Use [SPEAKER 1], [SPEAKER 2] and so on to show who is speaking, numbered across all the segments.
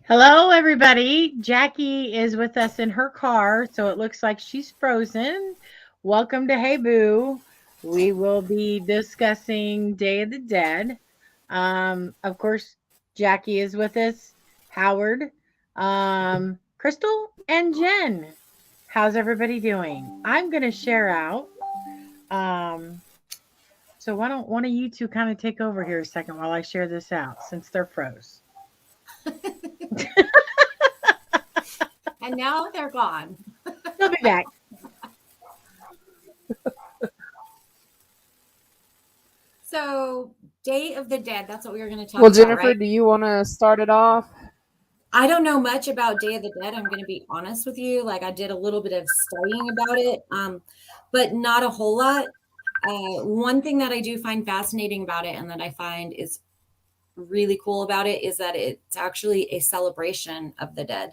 [SPEAKER 1] Hello, everybody. Jackie is with us in her car, so it looks like she's frozen. Welcome to Hey Boo. We will be discussing Day of the Dead. Of course, Jackie is with us, Howard, Crystal, and Jen. How's everybody doing? I'm going to share out. Um, so why don't one of you two kind of take over here a second while I share this out since they're froze?
[SPEAKER 2] And now they're gone.
[SPEAKER 1] They'll be back.
[SPEAKER 2] So, Day of the Dead, that's what we were going to talk
[SPEAKER 3] Well,
[SPEAKER 2] about,
[SPEAKER 3] Jennifer,
[SPEAKER 2] right?
[SPEAKER 3] do you want to start it off?
[SPEAKER 2] I don't know much about Day of the Dead. I'm going to be honest with you. Like, I did a little bit of studying about it, but not a whole lot. One thing that I do find fascinating about it and that I find is really cool about it is that it's actually a celebration of the dead.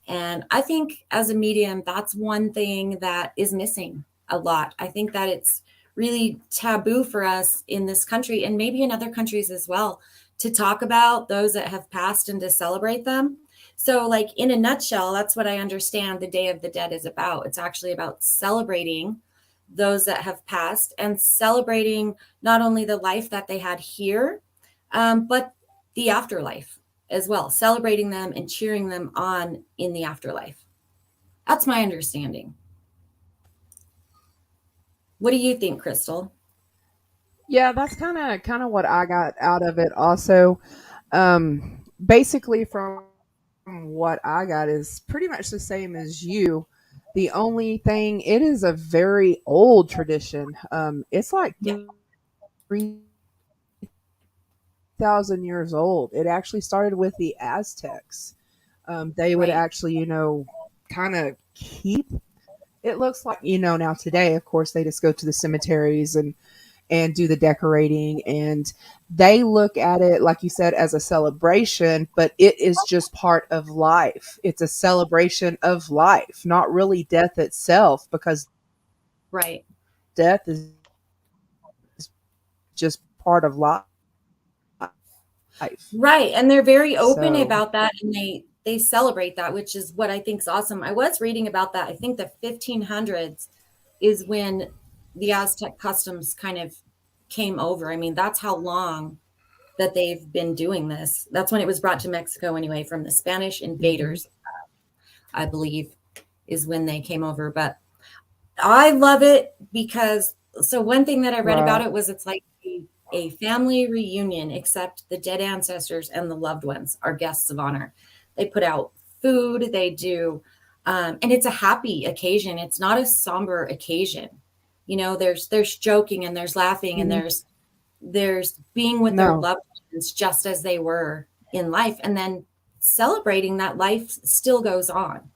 [SPEAKER 2] And I think as a medium, that's one thing that is missing a lot. I think that it's really taboo for us in this country and maybe in other countries as well to talk about those that have passed and to celebrate them. So, like in a nutshell, that's what I understand the Day of the Dead is about. It's actually about celebrating those that have passed and celebrating not only the life that they had here, but the afterlife as well, celebrating them and cheering them on in the afterlife. That's my understanding. What do you think, Crystal?
[SPEAKER 3] Yeah, that's kind of what I got out of it also. Basically from what I got is pretty much the same as you. The only thing, it is a very old tradition. It's like
[SPEAKER 2] Yeah,
[SPEAKER 3] 3,000 years old. It actually started with the Aztecs. They would
[SPEAKER 2] right.
[SPEAKER 3] actually, kind of keep. It looks like, now today, of course, they just go to the cemeteries and do the decorating, and they look at it, like you said, as a celebration, but it is just part of life. It's a celebration of life, not really death itself, because
[SPEAKER 2] Right.
[SPEAKER 3] death is just part of life.
[SPEAKER 2] Right. And they're very open
[SPEAKER 3] So
[SPEAKER 2] about that and they celebrate that, which is what I think is awesome. I was reading about that. I think the 1500s is when the Aztec customs kind of came over. I mean, that's how long that they've been doing this. That's when it was brought to Mexico anyway from the Spanish
[SPEAKER 3] mhm.
[SPEAKER 2] invaders, I believe, is when they came over. But I love it because so one thing that I read about
[SPEAKER 3] Right.
[SPEAKER 2] it was it's like a family reunion, except the dead ancestors and the loved ones are guests of honor. They put out food, they do, and it's a happy occasion. It's not a somber occasion. You know, there's joking and there's laughing and
[SPEAKER 3] Mhm.
[SPEAKER 2] there's being with their
[SPEAKER 3] No.
[SPEAKER 2] loved ones just as they were in life, and then celebrating that life still goes on.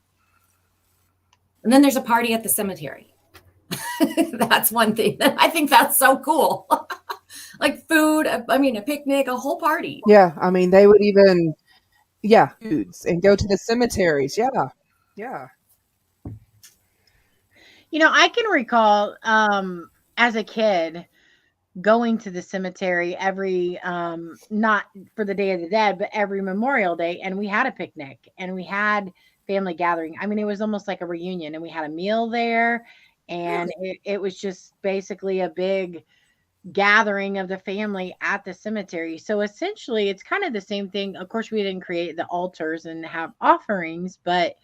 [SPEAKER 2] And then there's a party at the cemetery. That's one thing that I think that's so cool. Like food, I mean, a picnic, a whole party.
[SPEAKER 3] Yeah, I mean, they would even, yeah, foods and go to the cemeteries. Yeah. Yeah.
[SPEAKER 1] I can recall as a kid going to the cemetery every not for the Day of the Dead, but every Memorial Day, and we had a picnic and we had family gathering. I mean, it was almost like a reunion, and we had a meal there, and
[SPEAKER 2] Really?
[SPEAKER 1] it was just basically a big gathering of the family at the cemetery. So essentially, it's kind of the same thing. Of course, we didn't create the altars and have offerings, but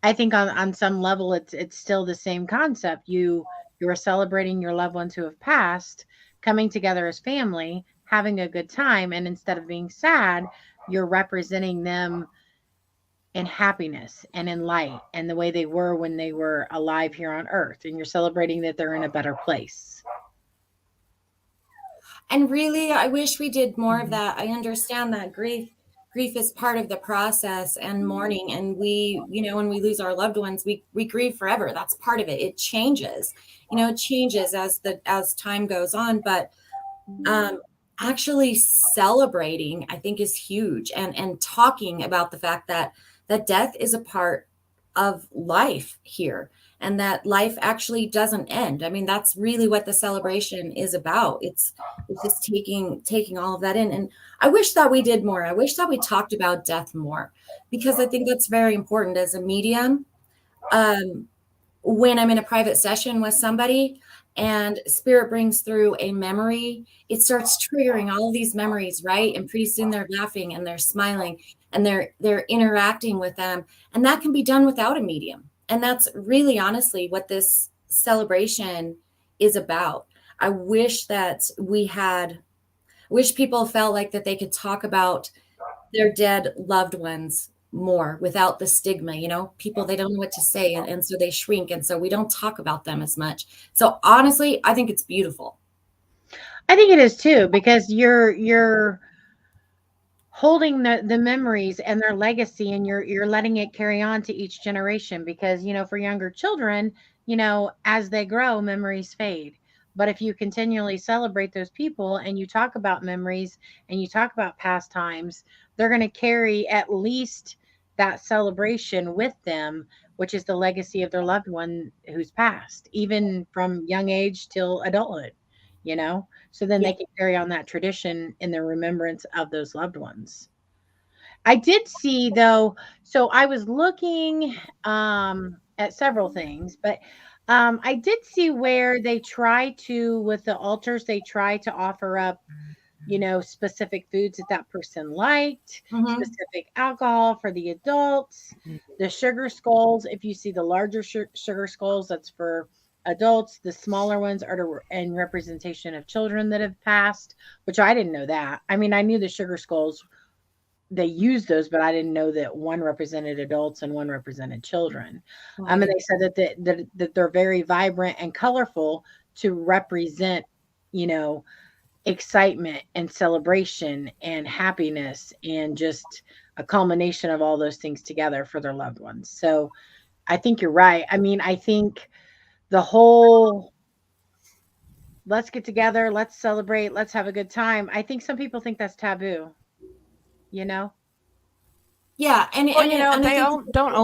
[SPEAKER 1] I think on some level it's still the same concept. You're celebrating your loved ones who have passed, coming together as family, having a good time, and instead of being sad, you're representing them in happiness and in light and the way they were when they were alive here on earth, and you're celebrating that they're in a better place.
[SPEAKER 2] And really, I wish we did more of
[SPEAKER 3] Mhm.
[SPEAKER 2] that. I understand that grief is part of the process and mourning. And we, you know, when we lose our loved ones, we grieve forever. That's part of it. It changes, you know, it changes as time goes on. But um, actually celebrating, I think, is huge. And talking about the fact that death is a part of life here, and that life actually doesn't end. I mean, that's really what the celebration is about. It's just taking all of that in. And I wish that we did more. I wish that we talked about death more, because I think that's very important as a medium. Um, when I'm in a private session with somebody and spirit brings through a memory, it starts triggering all of these memories, right? And pretty soon they're laughing and they're smiling and they're interacting with them. And that can be done without a medium. And that's really honestly what this celebration is about. I wish that wish people felt like that they could talk about their dead loved ones more without the stigma. People, they don't know what to say, and so they shrink, and so we don't talk about them as much. So honestly, I think it's beautiful.
[SPEAKER 1] I think it is too, because you're holding the memories and their legacy, and you're letting it carry on to each generation, because for younger children, as they grow, memories fade. But if you continually celebrate those people and you talk about memories and you talk about past times, they're going to carry at least that celebration with them, which is the legacy of their loved one who's passed, even from young age till adulthood, so then
[SPEAKER 2] Yeah.
[SPEAKER 1] they can carry on that tradition in their remembrance of those loved ones. I did see though, so I was looking at several things, but I did see where they try to, with the altars, they try to offer up, specific foods that that person liked,
[SPEAKER 2] Mm-hmm.
[SPEAKER 1] specific alcohol for the adults, the sugar skulls. If you see the larger sugar skulls, that's for adults. The smaller ones are in representation of children that have passed, which I didn't know that. I mean, I knew the sugar skulls, they used those, but I didn't know that one represented adults and one represented children. And
[SPEAKER 2] Right.
[SPEAKER 1] they said that they're very vibrant and colorful to represent, you know, excitement and celebration and happiness and just a culmination of all those things together for their loved ones. So I think you're right. I mean, I think the whole let's get together, let's celebrate, let's have a good time. I think some people think that's taboo, you know?
[SPEAKER 2] Yeah, and
[SPEAKER 3] Well,
[SPEAKER 2] and I
[SPEAKER 3] they
[SPEAKER 2] think
[SPEAKER 3] don't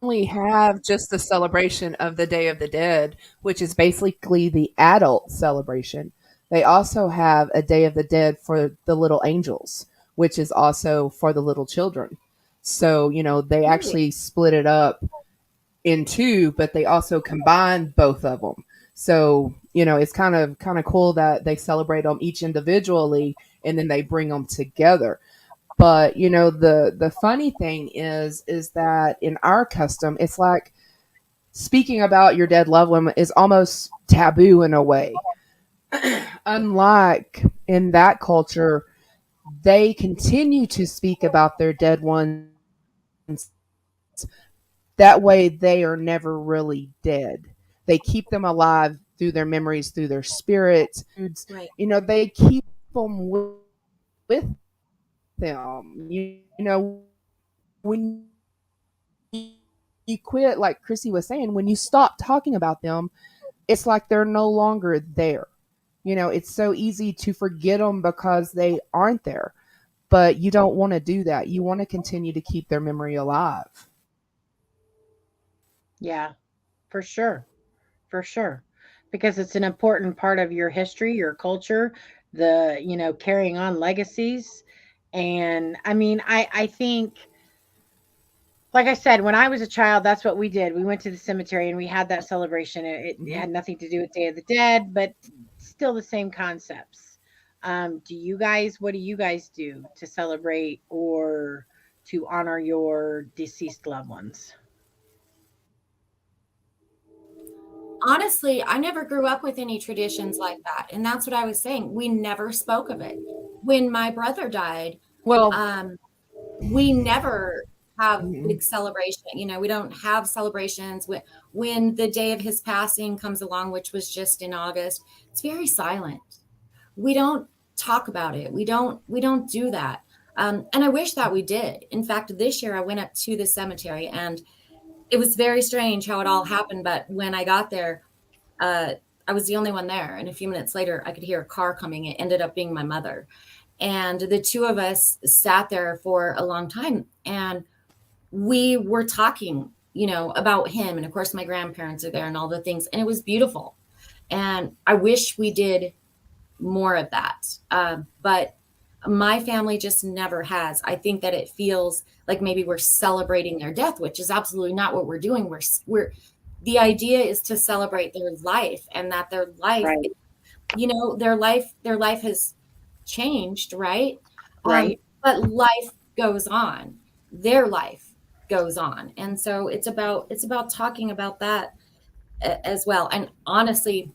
[SPEAKER 3] only have just the celebration of the Day of the Dead, which is basically the adult celebration. They also have a Day of the Dead for the little angels, which is also for the little children. So, they
[SPEAKER 2] really,
[SPEAKER 3] actually split it up in two, but they also combine both of them. So, it's kind of cool that they celebrate them each individually and then they bring them together. But the funny thing is that in our custom, it's like speaking about your dead loved one is almost taboo in a way. Unlike in that culture, they continue to speak about their dead ones. That way, they are never really dead. They keep them alive through their memories, through their spirits.
[SPEAKER 2] right.
[SPEAKER 3] They keep them with them. When you quit, like Chrissy was saying, when you stop talking about them, it's like they're no longer there. It's so easy to forget them because they aren't there. But you don't want to do that. You want to continue to keep their memory alive.
[SPEAKER 1] Yeah, for sure. For sure. Because it's an important part of your history, your culture, carrying on legacies. And I mean, I think, like I said, when I was a child, that's what we did. We went to the cemetery and we had that celebration. It
[SPEAKER 3] Mhm.
[SPEAKER 1] had nothing to do with Day of the Dead, but still the same concepts. What do you guys do to celebrate or to honor your deceased loved ones?
[SPEAKER 2] Honestly, I never grew up with any traditions like that, and that's what I was saying. We never spoke of it. When my brother died,
[SPEAKER 3] Well,
[SPEAKER 2] um, we never have
[SPEAKER 3] mhm.
[SPEAKER 2] big celebration. We don't have celebrations when the day of his passing comes along, which was just in August. It's very silent. We don't talk about it. We don't do that. And I wish that we did. In fact, this year I went up to the cemetery and it was very strange how it all happened. But when I got there, uh, I was the only one there. And a few minutes later, I could hear a car coming. It ended up being my mother. And the two of us sat there for a long time. And we were talking, about him. And of course, my grandparents are there and all the things. And it was beautiful. And I wish we did more of that. But my family just never has. I think that it feels like maybe we're celebrating their death, which is absolutely not what we're doing. The idea is to celebrate their life, and that their life,
[SPEAKER 1] Right.
[SPEAKER 2] their life has changed, right?
[SPEAKER 1] Right.
[SPEAKER 2] But life goes on. Their life goes on. And so it's about talking about that as well. And honestly,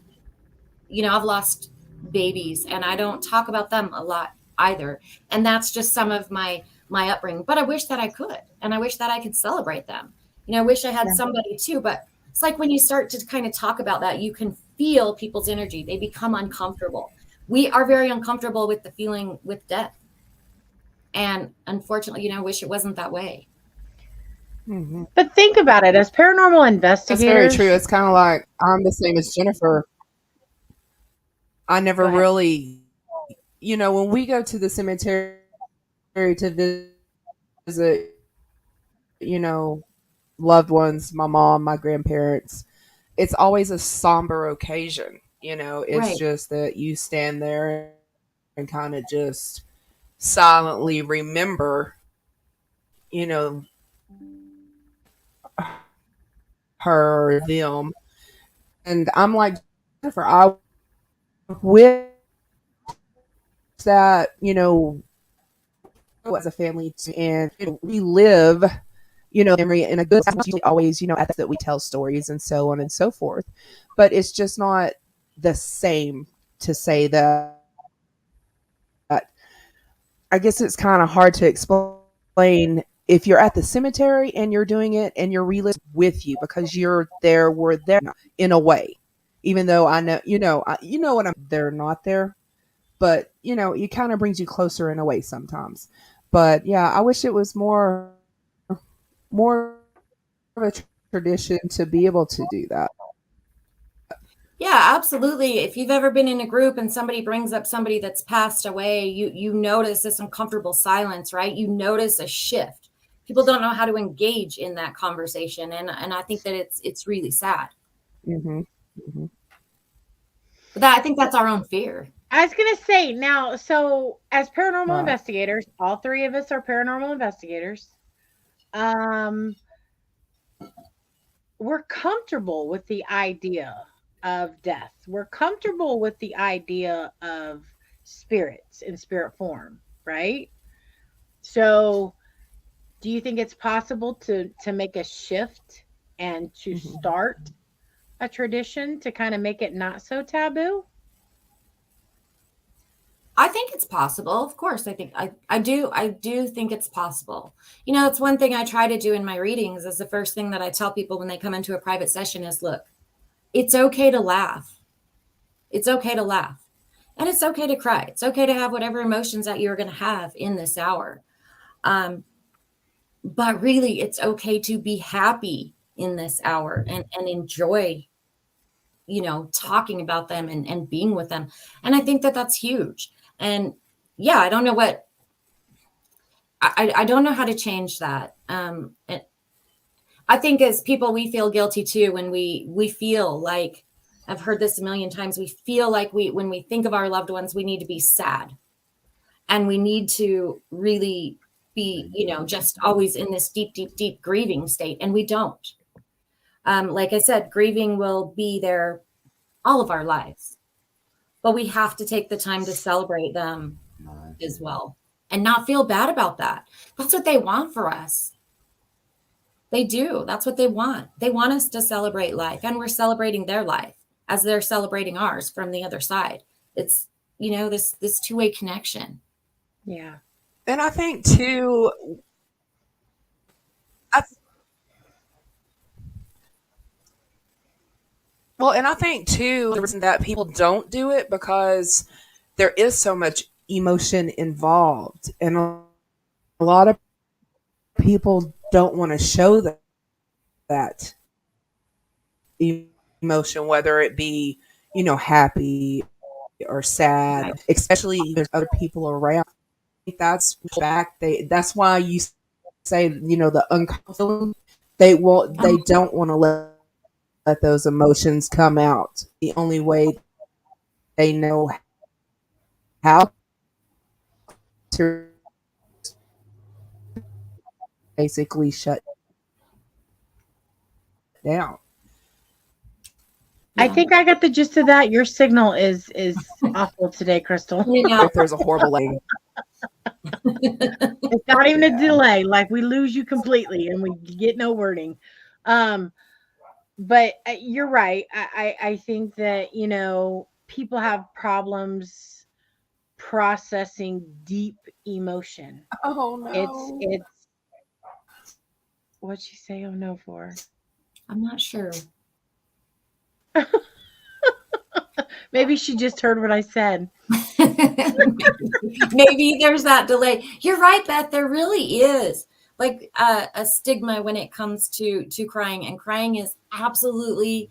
[SPEAKER 2] I've lost babies and I don't talk about them a lot either. And that's just some of my upbringing. But I wish that I could, and I wish that I could celebrate them. I wish I had
[SPEAKER 1] Yeah.
[SPEAKER 2] somebody too, but it's like when you start to kind of talk about that, you can feel people's energy. They become uncomfortable. We are very uncomfortable with the feeling with death. And unfortunately, I wish it wasn't that way.
[SPEAKER 3] Hmm.
[SPEAKER 1] But think about it, as paranormal
[SPEAKER 3] That's very
[SPEAKER 1] investigators,
[SPEAKER 3] true. It's kind of like I'm the same as Jennifer. I
[SPEAKER 1] go
[SPEAKER 3] never
[SPEAKER 1] ahead.
[SPEAKER 3] really, when we go to the cemetery to visit, you know, loved ones, my mom, my grandparents, it's always a somber occasion. It's
[SPEAKER 2] Right.
[SPEAKER 3] just that you stand there and kind of just silently remember, you know, her, them. And I'm like, Jennifer, I wish that, as a family, and we live, memory in a good sense, usually always, at that we tell stories and so on and so forth. But it's just not the same to say that. I guess it's kind of hard to explain if you're at the cemetery and you're doing it and you're reliving with you because you're there, we're there in a way. Even though I know, what they're not there, but it kind of brings you closer in a way sometimes. But yeah, I wish it was more of a tradition to be able to do that.
[SPEAKER 2] Yeah, absolutely. If you've ever been in a group and somebody brings up somebody that's passed away, you notice this uncomfortable silence, right? You notice a shift. People don't know how to engage in that conversation, and I think that it's really sad.
[SPEAKER 3] Hmm. Hmm.
[SPEAKER 2] But that I think that's our own fear.
[SPEAKER 1] I was gonna say now, so as paranormal
[SPEAKER 3] Right.
[SPEAKER 1] investigators, all three of us are paranormal investigators. Um, we're comfortable with the idea of death. We're comfortable with the idea of spirits in spirit form, right? So, do you think it's possible to make a shift and to
[SPEAKER 3] Hmm.
[SPEAKER 1] start a tradition to kind of make it not so taboo?
[SPEAKER 2] I think it's possible. Of course, I do think it's possible. It's one thing I try to do in my readings is the first thing that I tell people when they come into a private session is, look, it's okay to laugh. It's okay to laugh. And it's okay to cry. It's okay to have whatever emotions that you're going to have in this hour. Um, but really, it's okay to be happy in this hour and enjoy, talking about them and being with them. And I think that that's huge. And yeah, I don't know I don't know how to change that. I think as people, we feel guilty too when we feel like, I've heard this a million times. We feel like when we think of our loved ones, we need to be sad and we need to really be, just always in this deep, deep, deep grieving state. And we don't. Like I said, grieving will be there all of our lives, but we have to take the time to celebrate them as well and not feel bad about that. That's what they want for us. They do. That's what they want. They want us to celebrate life, and we're celebrating their life as they're celebrating ours from the other side. It's, this two-way connection.
[SPEAKER 1] Yeah.
[SPEAKER 3] And I think too, I, and I think too, the reason that people don't do it because there is so much emotion involved, and a lot of people don't want to show that emotion, whether it be, happy or sad,
[SPEAKER 2] Right.
[SPEAKER 3] especially if there's other people around. That's back. That's why you say, the uncomfortable, they don't want to let those emotions come out. The only way they know how to basically shut down.
[SPEAKER 1] I think I got the gist of that. Your signal is awful today, Crystal.
[SPEAKER 3] If there's a horrible thing.
[SPEAKER 1] It's not even a delay. Like we lose you completely and we get no wording. But you're right. I think that, people have problems processing deep emotion.
[SPEAKER 3] Oh no.
[SPEAKER 1] It's what'd she say? Oh no for?
[SPEAKER 2] I'm not sure.
[SPEAKER 1] Maybe she just heard what I said.
[SPEAKER 2] Maybe there's that delay. You're right, Beth. There really is like a stigma when it comes to crying, and crying is absolutely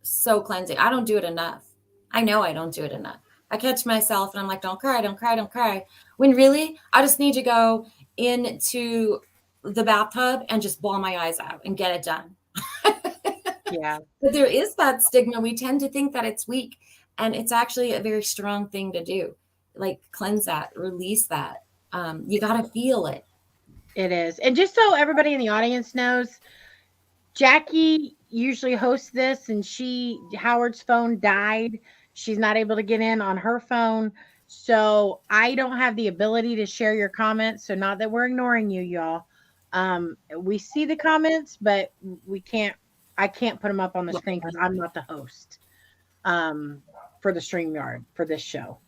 [SPEAKER 2] so cleansing. I don't do it enough. I know I don't do it enough. I catch myself and I'm like, don't cry, don't cry, don't cry. When really, I just need to go into the bathtub and just bawl my eyes out and get it done.
[SPEAKER 1] Yeah.
[SPEAKER 2] But there is that stigma. We tend to think that it's weak, and it's actually a very strong thing to do. Like cleanse that, release that. You got to feel it.
[SPEAKER 1] It is. And just so everybody in the audience knows, Jackie usually hosts this, and Howard's phone died. She's not able to get in on her phone. So I don't have the ability to share your comments. So not that we're ignoring you, y'all. We see the comments, but I can't put them up on the screen because I'm not the host for the StreamYard for this show.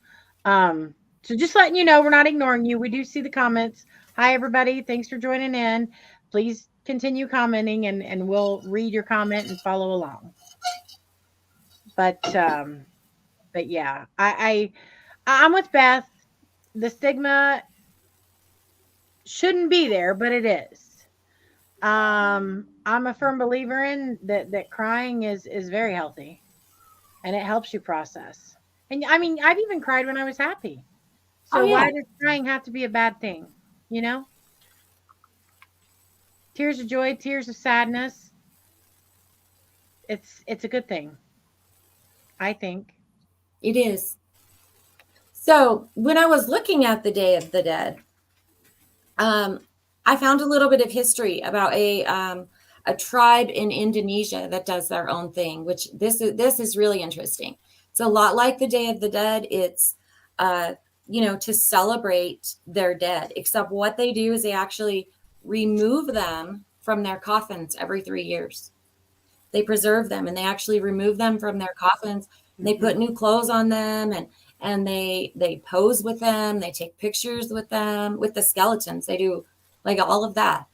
[SPEAKER 1] So just letting you know, we're not ignoring you. We do see the comments. Hi, everybody. Thanks for joining in. Please continue commenting and we'll read your comment and follow along. But yeah, I'm with Beth. The stigma shouldn't be there, but it is. I'm a firm believer in that crying is very healthy and it helps you process. And I mean, I've even cried when I was happy. So why does crying have to be a bad thing? Tears of joy, tears of sadness. It's a good thing. I think.
[SPEAKER 2] It is. So when I was looking at the Day of the Dead, I found a little bit of history about a tribe in Indonesia that does their own thing, which this is really interesting. It's a lot like the Day of the Dead. It's to celebrate their dead, except what they do is they actually remove them from their coffins every 3 years. They preserve them and they actually remove them from their coffins. They put new clothes on them and they pose with them. They take pictures with them, with the skeletons. They do like all of that.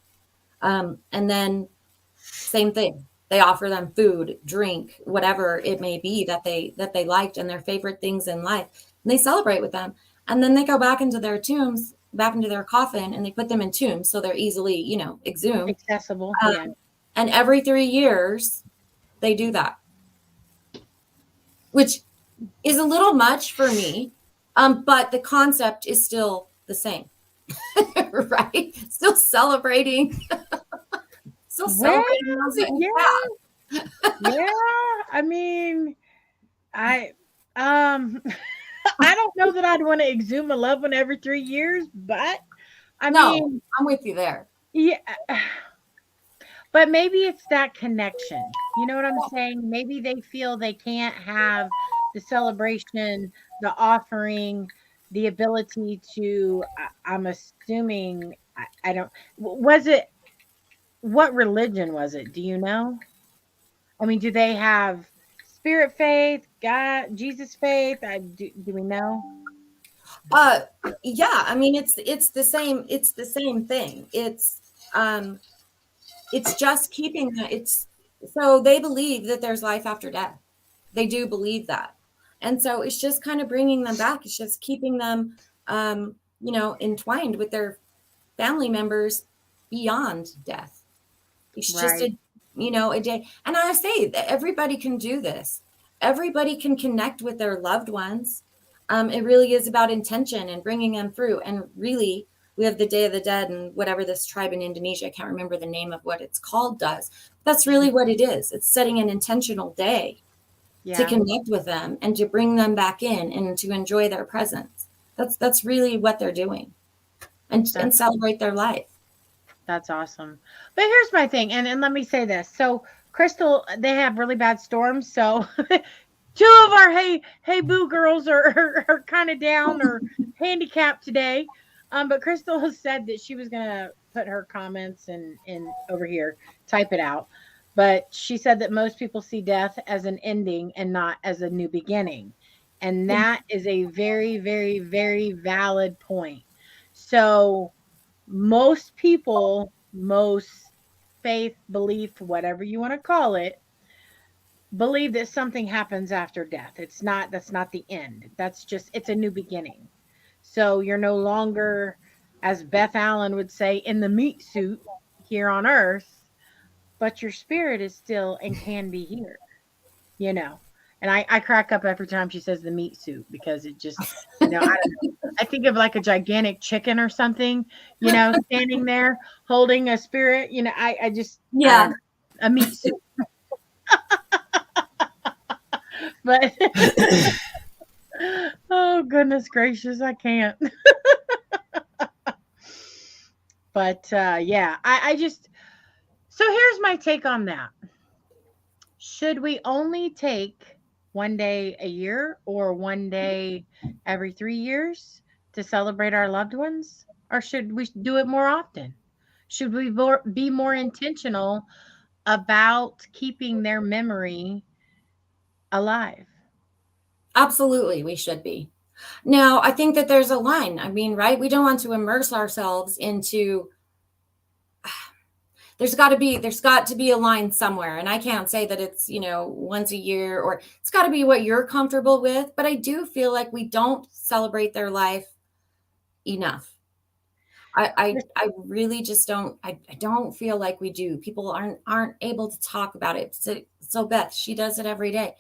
[SPEAKER 2] And then same thing. They offer them food, drink, whatever it may be that they liked and their favorite things in life. And they celebrate with them. And then they go back into their tombs, back into their coffin, and they put them in tombs so they're easily, exhumed.
[SPEAKER 1] Accessible.
[SPEAKER 2] And every 3 years, they do that, which is a little much for me, but the concept is still the same, right? Still celebrating.
[SPEAKER 1] Yeah. I mean, I don't know that I'd want to exhume a loved one every 3 years, but I mean,
[SPEAKER 2] I'm with you there.
[SPEAKER 1] Yeah. But maybe it's that connection. You know what I'm saying? Maybe they feel they can't have the celebration, the offering, the ability to, I'm assuming, I don't, what religion was it? Do you know? I mean, do they have spirit faith, God, Jesus faith? Do we know?
[SPEAKER 2] Yeah, I mean, it's the same thing. It's just keeping that. So they believe that there's life after death. They do believe that. And so it's just kind of bringing them back. It's just keeping them, entwined with their family members beyond death. It's just a day. And I say that everybody can do this. Everybody can connect with their loved ones. It really is about intention and bringing them through. And really, We have the Day of the Dead, and whatever this tribe in Indonesia, I can't remember the name of what it's called, does. That's really what it is. It's setting an intentional day to connect with them and to bring them back in and to enjoy their presence. That's really what they're doing, and celebrate their life.
[SPEAKER 1] That's awesome. But here's my thing, and let me say this. So Crystal, they have really bad storms, so two of our hey boo girls are kind of down or handicapped today. But Crystal has said that she was gonna put her comments in over here, type it out. But she said that most people see death as an ending and not as a new beginning. And that is a very, very, very valid point. So most people, most faith, belief, whatever you want to call it, believe that something happens after death. That's not the end. That's just, it's a new beginning. So you're no longer, as Beth Allen would say, in the meat suit here on earth, but your spirit is still and can be here, you know. And I crack up every time she says the meat suit, because it just, I don't know. I think of like a gigantic chicken or something, standing there holding a spirit, I just, a meat suit. But, oh, goodness gracious, I can't. But, yeah, I just, so here's my take on that. Should we only take one day a year or one day every 3 years to celebrate our loved ones? Or should we do it more often? Should we be more intentional about keeping their memory alive?
[SPEAKER 2] Absolutely, we should be. Now, I think that there's a line. I mean, right? We don't want to immerse ourselves into, there's got to be a line somewhere. And I can't say that it's, once a year, or it's got to be what you're comfortable with. But I do feel like we don't celebrate their life enough. I really just don't, I don't feel like we do. People aren't able to talk about it. So Beth, she does it every day.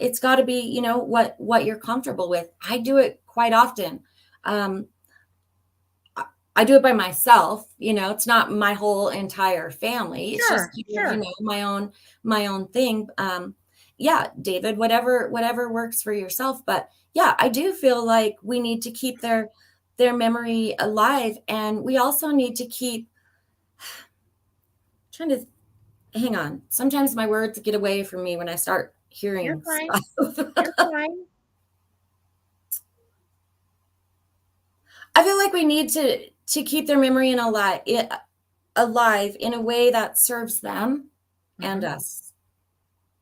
[SPEAKER 2] It's got to be, what you're comfortable with. I do it quite often. I do it by myself, it's not my whole entire family. It's just, my own thing. Yeah, David, whatever works for yourself. But yeah, I do feel like we need to keep their memory alive. And we also need to keep hang on. Sometimes my words get away from me when I start hearing
[SPEAKER 1] You're fine.
[SPEAKER 2] stuff.
[SPEAKER 1] You're fine.
[SPEAKER 2] I feel like we need to keep their memory alive in a way that serves them and us.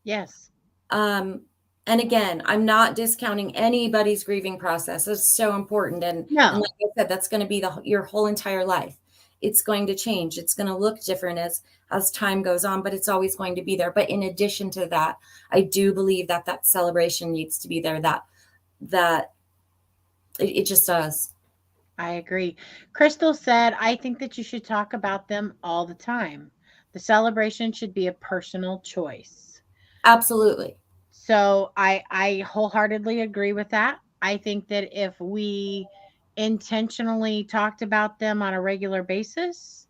[SPEAKER 1] Yes.
[SPEAKER 2] And again, I'm not discounting anybody's grieving process. It's so important. And like I said, that's going to be your whole entire life. It's going to change. It's going to look different as time goes on, but it's always going to be there. But in addition to that, I do believe that celebration needs to be there, that it just does.
[SPEAKER 1] I agree. Crystal said, I think that you should talk about them all the time. The celebration should be a personal choice.
[SPEAKER 2] Absolutely.
[SPEAKER 1] So I wholeheartedly agree with that. I think that if we intentionally talked about them on a regular basis,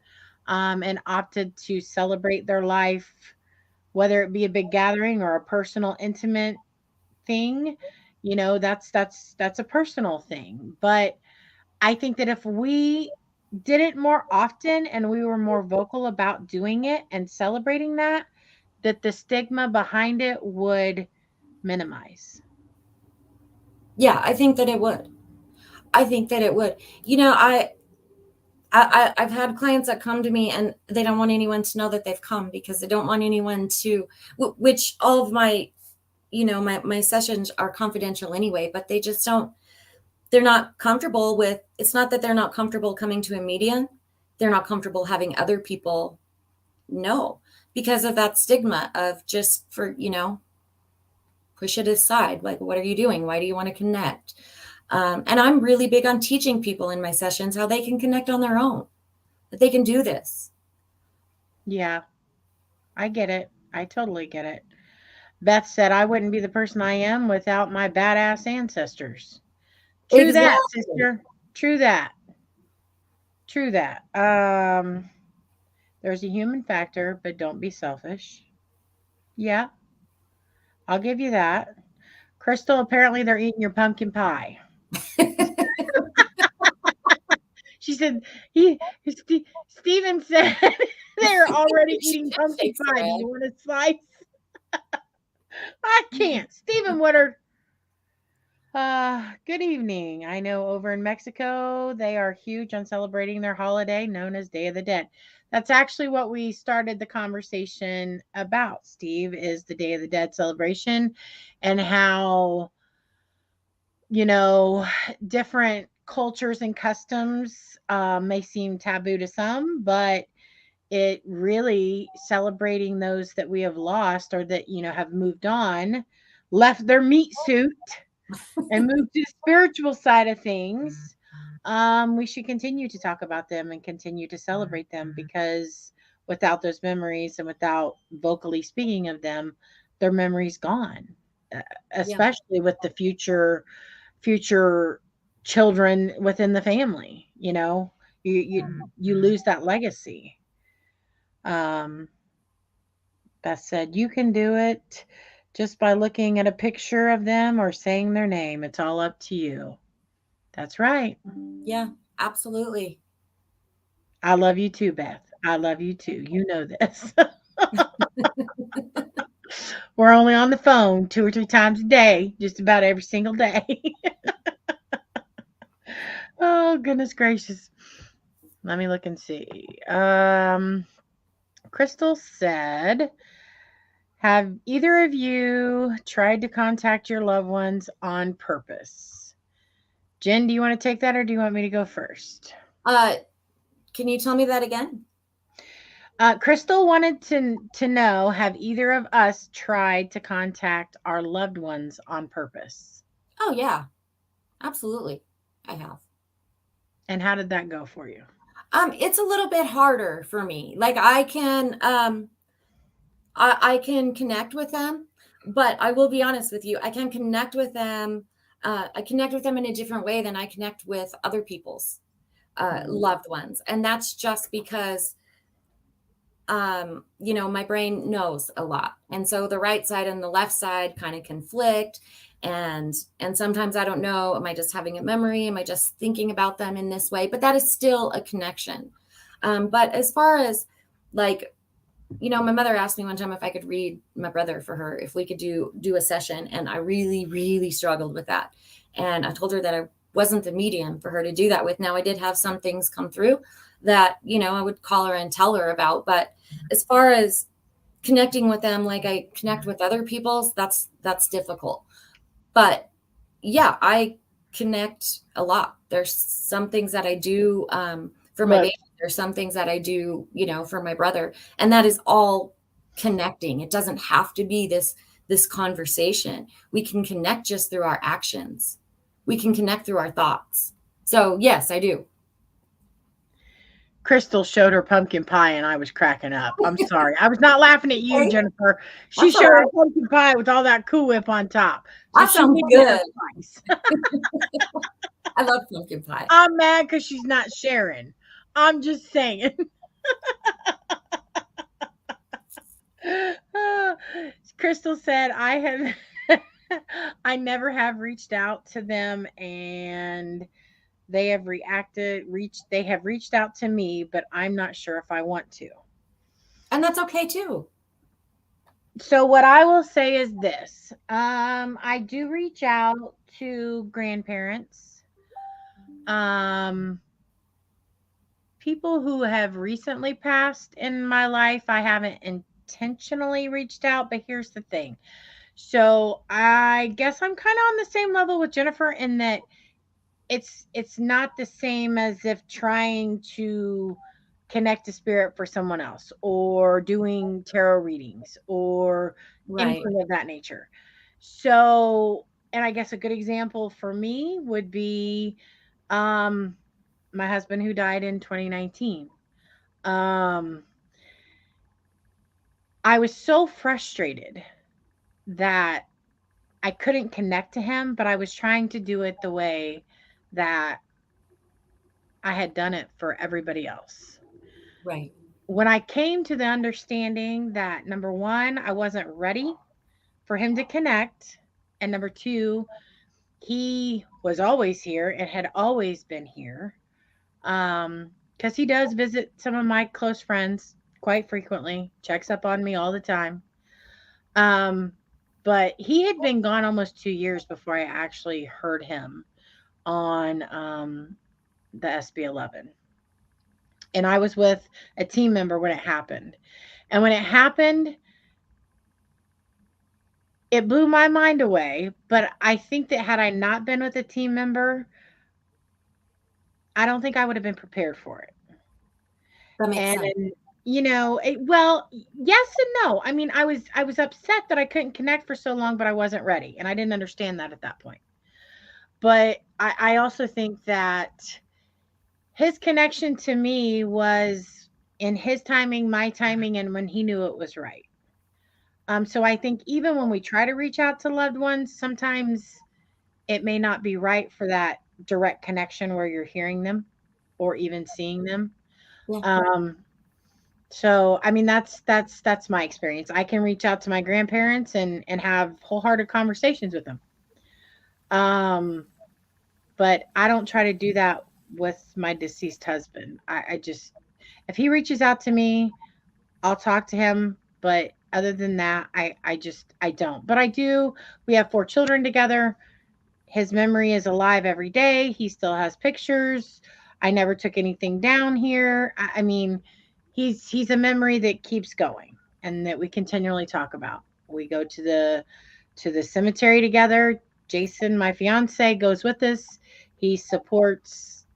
[SPEAKER 1] and opted to celebrate their life, whether it be a big gathering or a personal, intimate thing, that's a personal thing. But I think that if we did it more often and we were more vocal about doing it and celebrating that the stigma behind it would minimize.
[SPEAKER 2] Yeah, I think that it would. I've had clients that come to me and they don't want anyone to know that they've come, because they don't want anyone to, which all of my, my sessions are confidential anyway, but they just don't, they're not comfortable with, it's not that they're not comfortable coming to a medium. They're not comfortable having other people know, because of that stigma of just for, push it aside. Like, what are you doing? Why do you want to connect? And I'm really big on teaching people in my sessions how they can connect on their own, that they can do this.
[SPEAKER 1] Yeah, I get it. I totally get it. Beth said, I wouldn't be the person I am without my badass ancestors. True that, sister. True that. True that. There's a human factor, but don't be selfish. Yeah, I'll give you that. Crystal, apparently they're eating your pumpkin pie. She said Stephen said they're already eating pumpkin
[SPEAKER 2] Shakes her
[SPEAKER 1] pie. Do
[SPEAKER 2] head.
[SPEAKER 1] you want a slice? I can't. Stephen Woodard. Good evening. I know over in Mexico they are huge on celebrating their holiday known as Day of the Dead. That's actually what we started the conversation about, Steve, is the Day of the Dead celebration and how, you know, different cultures and customs may seem taboo to some, but it really celebrating those that we have lost or that, you know, have moved on, left their meat suit and moved to the spiritual side of things. We should continue to talk about them and continue to celebrate them because without those memories and without vocally speaking of them, their memories gone.
[SPEAKER 2] Yeah.
[SPEAKER 1] Especially with the future children within the family, you know, you lose that legacy. Um, Beth said, you can do it just by looking at a picture of them or saying their name. It's all up to you. That's right.
[SPEAKER 2] Yeah, absolutely.
[SPEAKER 1] I love you too, Beth. I love you too. You know this. We're only on the phone 2 or 3 times a day, just about every single day. Oh, goodness gracious. Let me look and see. Crystal said, have either of you tried to contact your loved ones on purpose? Jen, do you want to take that or do you want me to go first?
[SPEAKER 2] Can you tell me that again?
[SPEAKER 1] Crystal wanted to know, have either of us tried to contact our loved ones on purpose?
[SPEAKER 2] Oh yeah, absolutely. I have.
[SPEAKER 1] And how did that go for you?
[SPEAKER 2] It's a little bit harder for me. Like I can connect with them, but I will be honest with you, I can connect with them. I connect with them in a different way than I connect with other people's loved ones. And that's just because you know, my brain knows a lot. And so the right side and the left side kind of conflict. And sometimes I don't know, am I just having a memory? Am I just thinking about them in this way? But that is still a connection. But as far as like, you know, my mother asked me one time if I could read my brother for her, if we could do a session. And I really, really struggled with that. And I told her that I wasn't the medium for her to do that with. Now I did have some things come through that, you know, I would call her and tell her about. But as far as connecting with them, like I connect with other people's, that's difficult. But yeah, I connect a lot. There's some things that I do for my baby. There's some things that I do, you know, for my brother. And that is all connecting. It doesn't have to be this conversation. We can connect just through our actions. We can connect through our thoughts. So yes, I do.
[SPEAKER 1] Crystal showed her pumpkin pie and I was cracking up. I'm sorry. I was not laughing at you, Jennifer. She
[SPEAKER 2] That's
[SPEAKER 1] showed
[SPEAKER 2] all
[SPEAKER 1] her
[SPEAKER 2] right.
[SPEAKER 1] pumpkin pie with all that Cool Whip on top. So
[SPEAKER 2] That
[SPEAKER 1] she
[SPEAKER 2] sounds
[SPEAKER 1] didn't get her
[SPEAKER 2] good.
[SPEAKER 1] slice.
[SPEAKER 2] I love pumpkin pie.
[SPEAKER 1] I'm mad because she's not sharing. I'm just saying. Crystal said, I never have reached out to them and they have reached out to me, but I'm not sure if I want to.
[SPEAKER 2] And that's okay too.
[SPEAKER 1] So what I will say is this. I do reach out to grandparents. People who have recently passed in my life, I haven't intentionally reached out, but here's the thing. So I guess I'm kind of on the same level with Jennifer in that it's not the same as if trying to connect a spirit for someone else or doing tarot readings or anything of that nature. So, and I guess a good example for me would be my husband who died in 2019. I was so frustrated that I couldn't connect to him, but I was trying to do it the way that I had done it for everybody else.
[SPEAKER 2] Right.
[SPEAKER 1] When I came to the understanding that number one, I wasn't ready for him to connect, and number two, he was always here and had always been here. Because he does visit some of my close friends quite frequently, checks up on me all the time. Um, but he had been gone almost 2 years before I actually heard him on the SB11. And I was with a team member when it happened. And when it happened, it blew my mind away. But I think that had I not been with a team member, I don't think I would have been prepared for it.
[SPEAKER 2] That makes
[SPEAKER 1] And
[SPEAKER 2] sense.
[SPEAKER 1] well, yes and no. I mean, I was upset that I couldn't connect for so long, but I wasn't ready, and I didn't understand that at that point. But I also think that his connection to me was in his timing, my timing, and when he knew it was right. So I think even when we try to reach out to loved ones, sometimes it may not be right for that direct connection where you're hearing them or even seeing them.
[SPEAKER 2] Yeah.
[SPEAKER 1] So I mean that's my experience. I can reach out to my grandparents and have wholehearted conversations with them. Um, but I don't try to do that with my deceased husband. I just if he reaches out to me, I'll talk to him. But other than that, I don't. But I do. We have 4 children together. His memory is alive every day. He still has pictures. I never took anything down here. I mean, he's a memory that keeps going and that we continually talk about. We go to the cemetery together. Jason, my fiance, goes with us. He supports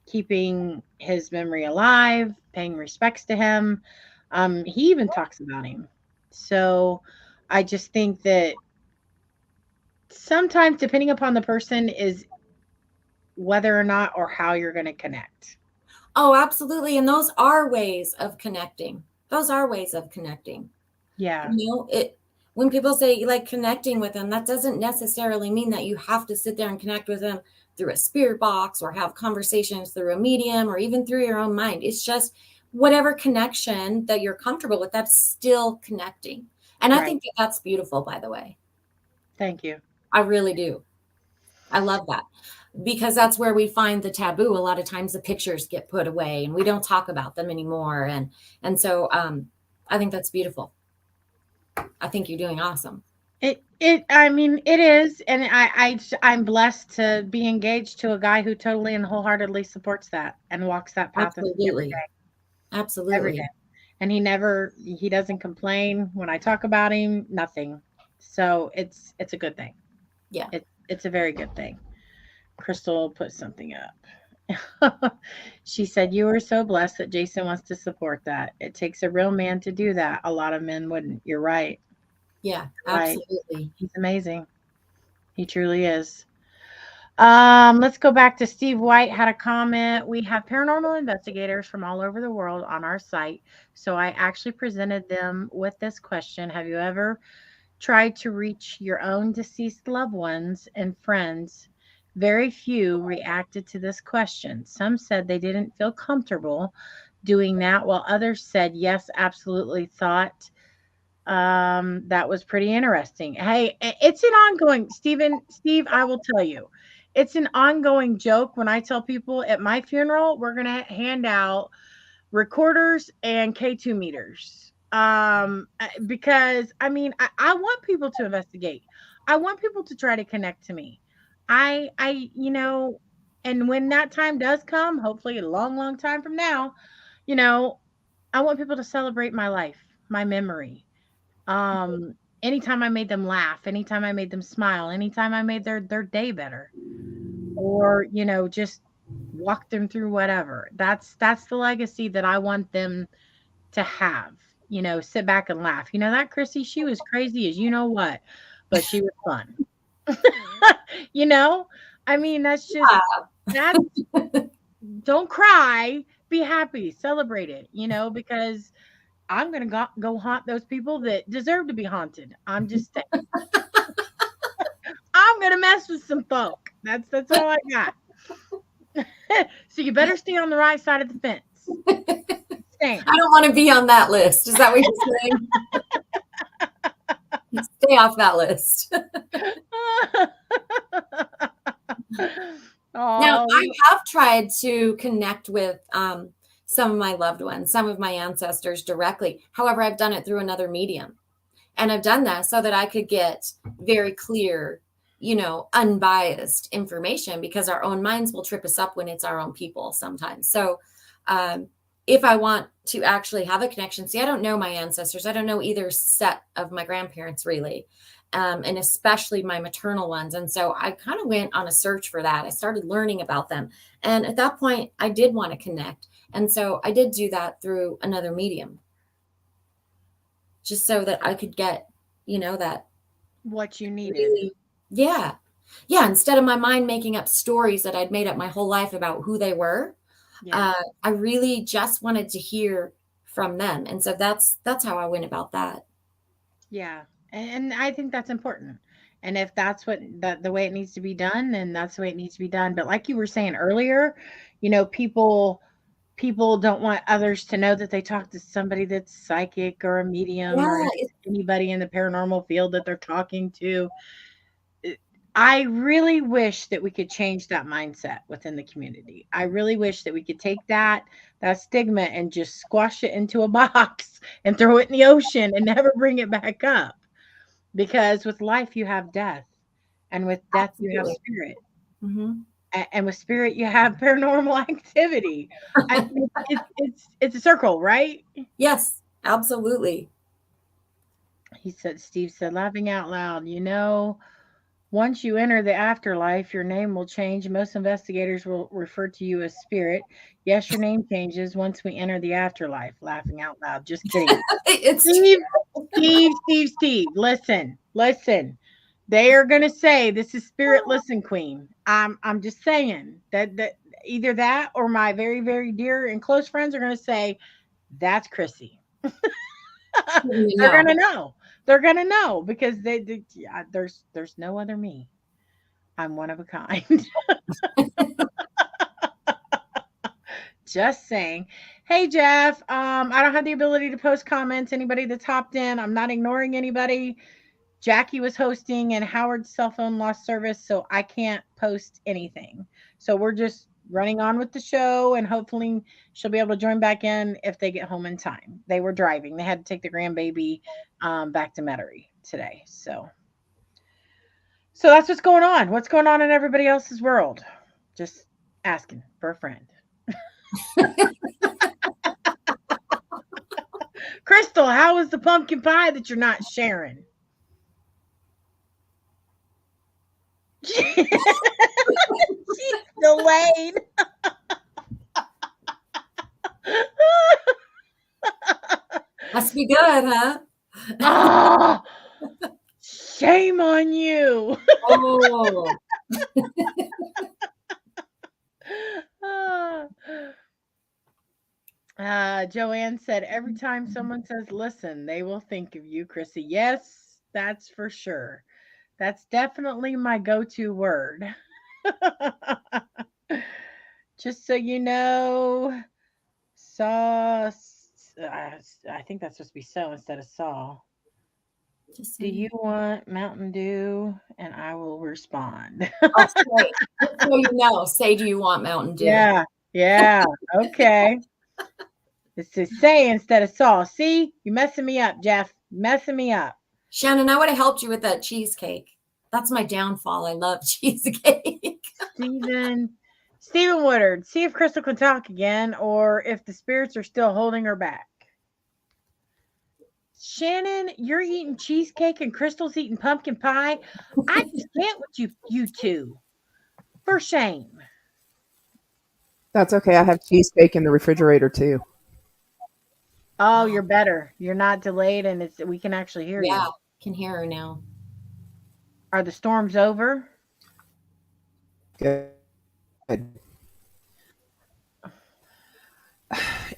[SPEAKER 1] keeping his memory alive, paying respects to him. He even talks about him. So I just think that sometimes, depending upon the person, is whether or not or how you're going to connect.
[SPEAKER 2] Oh, absolutely. And those are ways of connecting. Those are ways of connecting.
[SPEAKER 1] Yeah.
[SPEAKER 2] It when people say you like connecting with them, that doesn't necessarily mean that you have to sit there and connect with them through a spirit box or have conversations through a medium or even through your own mind. It's just whatever connection that you're comfortable with, that's still connecting. And I
[SPEAKER 1] Right.
[SPEAKER 2] think that that's beautiful, by the way.
[SPEAKER 1] Thank you.
[SPEAKER 2] I really do. I love that because that's where we find the taboo. A lot of times the pictures get put away and we don't talk about them anymore. And so I think that's beautiful. I think you're doing awesome.
[SPEAKER 1] I mean, it is. And I'm blessed to be engaged to a guy who totally and wholeheartedly supports that and walks that path with me every
[SPEAKER 2] Absolutely.
[SPEAKER 1] day, every
[SPEAKER 2] Absolutely.
[SPEAKER 1] day. And he doesn't complain when I talk about him, nothing. So it's a good thing.
[SPEAKER 2] Yeah.
[SPEAKER 1] It's a very good thing. Crystal put something up. She said, "You are so blessed that Jason wants to support that. It takes a real man to do that. A lot of men wouldn't." You're right.
[SPEAKER 2] Yeah,
[SPEAKER 1] Right.
[SPEAKER 2] absolutely.
[SPEAKER 1] He's amazing. He truly is. Let's go back to Steve White had a comment. We have paranormal investigators from all over the world on our site. So I actually presented them with this question. Have you ever tried to reach your own deceased loved ones and friends? Very few reacted to this question. Some said they didn't feel comfortable doing that, while others said yes, absolutely thought that was pretty interesting. Hey, it's an ongoing, Steve, I will tell you, it's an ongoing joke when I tell people at my funeral, we're going to hand out recorders and K2 meters. Because I mean, I want people to investigate. I want people to try to connect to me. You know, and when that time does come, hopefully a long, long time from now, you know, I want people to celebrate my life, my memory. Anytime I made them laugh, anytime I made them smile, anytime I made their day better, or just walk them through whatever. That's the legacy that I want them to have. Sit back and laugh. That Chrissy, she was crazy as you know what, but she was fun. you know, I mean, that's just that. Don't cry, be happy, celebrate it. Because I'm gonna go haunt those people that deserve to be haunted. I'm just saying. I'm gonna mess with some folk. That's all I got. So you better stay on the right side of the fence. Stay.
[SPEAKER 2] I don't want to be on that list. Is that what you're saying? Stay off that list. Now, I have tried to connect with some of my loved ones, some of my ancestors directly. However, I've done it through another medium. And I've done that so that I could get very clear, unbiased information, because our own minds will trip us up when it's our own people sometimes. So if I want to actually have a connection, see, I don't know my ancestors. I don't know either set of my grandparents really. And especially my maternal ones. And so I kind of went on a search for that. I started learning about them. And at that point, I did want to connect. And so I did do that through another medium, just so that I could get, that
[SPEAKER 1] what you needed.
[SPEAKER 2] Really, yeah. Yeah. Instead of my mind making up stories that I'd made up my whole life about who they were, I really just wanted to hear from them. And so that's how I went about that.
[SPEAKER 1] Yeah. And I think that's important. And if that's the way it needs to be done, then that's the way it needs to be done. But like you were saying earlier, people don't want others to know that they talk to somebody that's psychic or a medium or anybody in the paranormal field that they're talking to. I really wish that we could change that mindset within the community. I really wish that we could take that stigma and just squash it into a box and throw it in the ocean and never bring it back up. Because with life, you have death, and with death, you have spirit. Mm-hmm. And with spirit, you have paranormal activity. It's a circle, right?
[SPEAKER 2] Yes, absolutely.
[SPEAKER 1] Steve said, laughing out loud, once you enter the afterlife, your name will change. Most investigators will refer to you as spirit. Yes, your name changes once we enter the afterlife. Laughing out loud. Just kidding. Steve. Listen. They are going to say this is spirit. Listen, Queen. I'm just saying that either that or my very, very dear and close friends are going to say that's Chrissy. They're going to know. They're going to know because there's no other me. I'm one of a kind. Just saying. Hey, Jeff, I don't have the ability to post comments. Anybody that's hopped in, I'm not ignoring anybody. Jackie was hosting and Howard's cell phone lost service, so I can't post anything. So we're just running on with the show, and hopefully she'll be able to join back in if they get home in time. They were driving. They had to take the grandbaby back to Metairie today. So that's what's going on. What's going on in everybody else's world? Just asking for a friend. Crystal, how was the pumpkin pie that you're not sharing? She's delayed.
[SPEAKER 2] Must be good, huh?
[SPEAKER 1] Oh, shame on you.
[SPEAKER 2] Oh.
[SPEAKER 1] Joanne said, every time someone says, listen, they will think of you, Chrissy. Yes, that's for sure. That's definitely my go-to word. Just so you know, I think that's supposed to be so instead of saw. Do you want Mountain Dew? And I will respond.
[SPEAKER 2] Say, do you want Mountain Dew?
[SPEAKER 1] Yeah. Okay. It's to say instead of saw. See, you're messing me up, Jeff. Messing me up.
[SPEAKER 2] Shannon, I would have helped you with that cheesecake. That's my downfall. I love cheesecake.
[SPEAKER 1] Stephen Woodard, see if Crystal can talk again or if the spirits are still holding her back. Shannon, you're eating cheesecake and Crystal's eating pumpkin pie. I just can't with you two. For shame.
[SPEAKER 3] That's okay. I have cheesecake in the refrigerator too.
[SPEAKER 1] Oh, you're better. You're not delayed and we can actually hear you.
[SPEAKER 2] Yeah, can hear her now.
[SPEAKER 1] Are the storms over?
[SPEAKER 3] Good.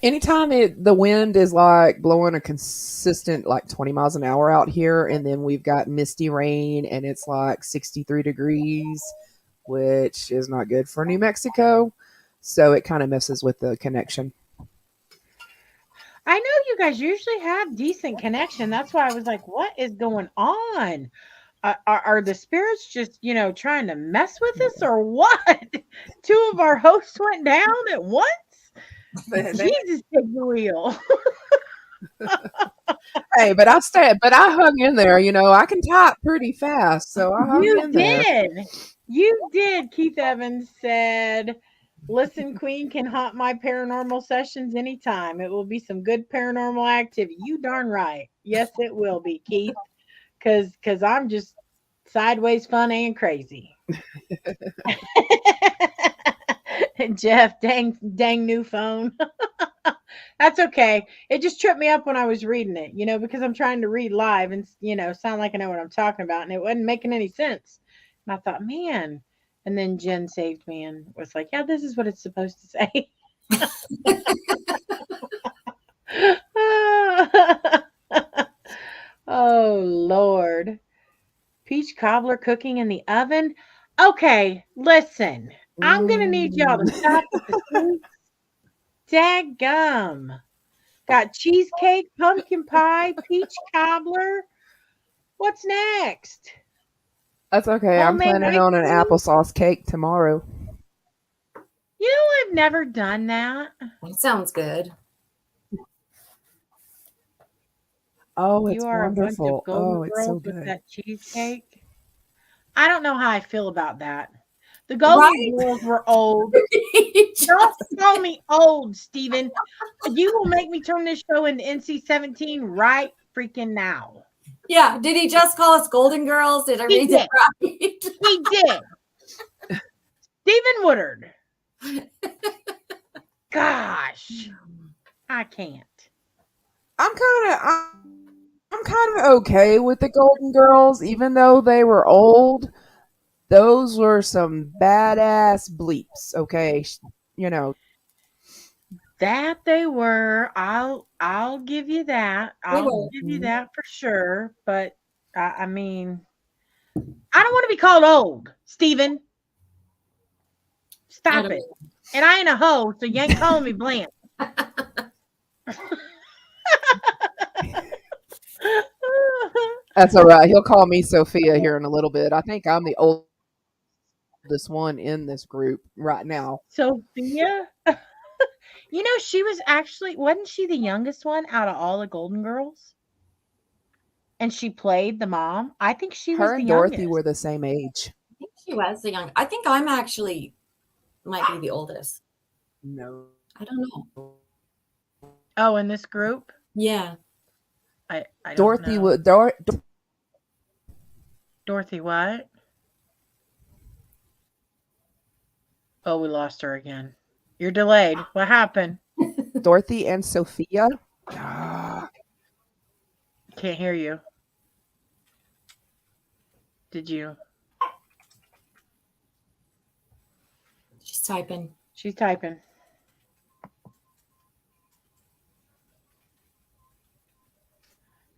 [SPEAKER 3] Anytime the wind is like blowing a consistent like 20 miles an hour out here, and then we've got misty rain and it's like 63 degrees, which is not good for New Mexico. So it kind of messes with the connection.
[SPEAKER 1] I know you guys usually have decent connection. That's why I was like, what is going on? Are the spirits just, trying to mess with us or what? Two of our hosts went down at once? Jesus, take the wheel.
[SPEAKER 3] Hey, but I hung in there. I can type pretty fast, so I hung in there.
[SPEAKER 1] You did. Keith Evans said, listen, Queen can haunt my paranormal sessions anytime. It will be some good paranormal activity. You darn right. Yes, it will be, Keith. Because I'm just sideways fun and crazy. Jeff, dang new phone. That's okay. It just tripped me up when I was reading it, because I'm trying to read live and, sound like I know what I'm talking about. And it wasn't making any sense. And I thought, man. And then Jen saved me and was like, yeah, this is what it's supposed to say. Oh, Lord. Peach cobbler cooking in the oven. Okay, listen. I'm going to need y'all to stop with the sweets. Daggum. Got cheesecake, pumpkin pie, peach cobbler. What's next?
[SPEAKER 3] That's okay. I'm planning on an applesauce cake tomorrow.
[SPEAKER 1] I've never done that.
[SPEAKER 2] That sounds good.
[SPEAKER 3] Oh, it's
[SPEAKER 1] you are
[SPEAKER 3] wonderful.
[SPEAKER 1] A bunch of golden
[SPEAKER 3] it's so
[SPEAKER 1] girls
[SPEAKER 3] good.
[SPEAKER 1] With that cheesecake. I don't know how I feel about that. The Golden Girls were old. Don't call me old, Steven. You will make me turn this show into NC-17 right freaking now.
[SPEAKER 2] Yeah. Did he just call us Golden Girls? Did I read that right?
[SPEAKER 1] He did. Stephen Woodard. Gosh. I can't.
[SPEAKER 3] I'm kind of okay with the Golden Girls, even though they were old. Those were some badass bleeps, okay?
[SPEAKER 1] That they were. I'll give you that. I'll give you that for sure. But I mean, I don't want to be called old, Steven. Stop it. And I ain't a hoe, so you ain't calling me Blanche.
[SPEAKER 3] That's all right. He'll call me Sophia here in a little bit. I think I'm the oldest one in this group right now.
[SPEAKER 1] Sophia? She was wasn't she the youngest one out of all the Golden Girls? And she played the mom? I think she was
[SPEAKER 3] Her and
[SPEAKER 1] the
[SPEAKER 3] Dorothy
[SPEAKER 1] youngest.
[SPEAKER 3] were the same age.
[SPEAKER 2] I think she was the young. I think I'm actually might be the oldest.
[SPEAKER 3] No.
[SPEAKER 2] I don't know.
[SPEAKER 1] Oh, in this group?
[SPEAKER 2] Yeah.
[SPEAKER 1] I
[SPEAKER 3] Dorothy
[SPEAKER 1] would Dorothy what? Oh, we lost her again. You're delayed. What happened?
[SPEAKER 3] Dorothy and Sophia.
[SPEAKER 1] Can't hear you. Did you?
[SPEAKER 2] She's typing.
[SPEAKER 1] She's typing.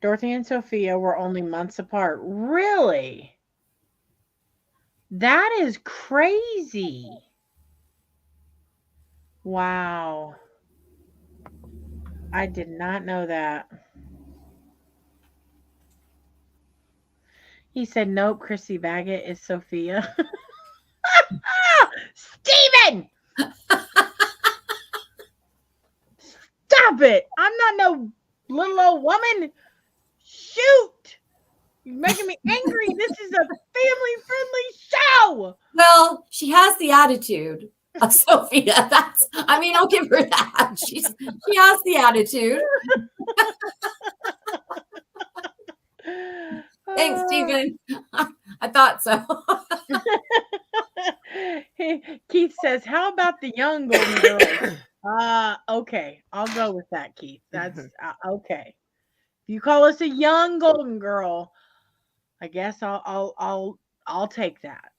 [SPEAKER 1] Dorothy and Sophia were only months apart. Really? That is crazy. Wow. I did not know that. He said, nope, Chrissy Baggett is Sophia. Steven! Stop it. I'm not no little old woman. Shoot. You're making me angry. This is a family-friendly show.
[SPEAKER 2] Well, she has the attitude of Sophia. I'll give her that. She has the attitude. Thanks, Stephen. I thought so.
[SPEAKER 1] Keith says, how about the young Golden Girls? Okay. I'll go with that, Keith. That's okay. If you call us a young Golden Girl, I guess I'll take that.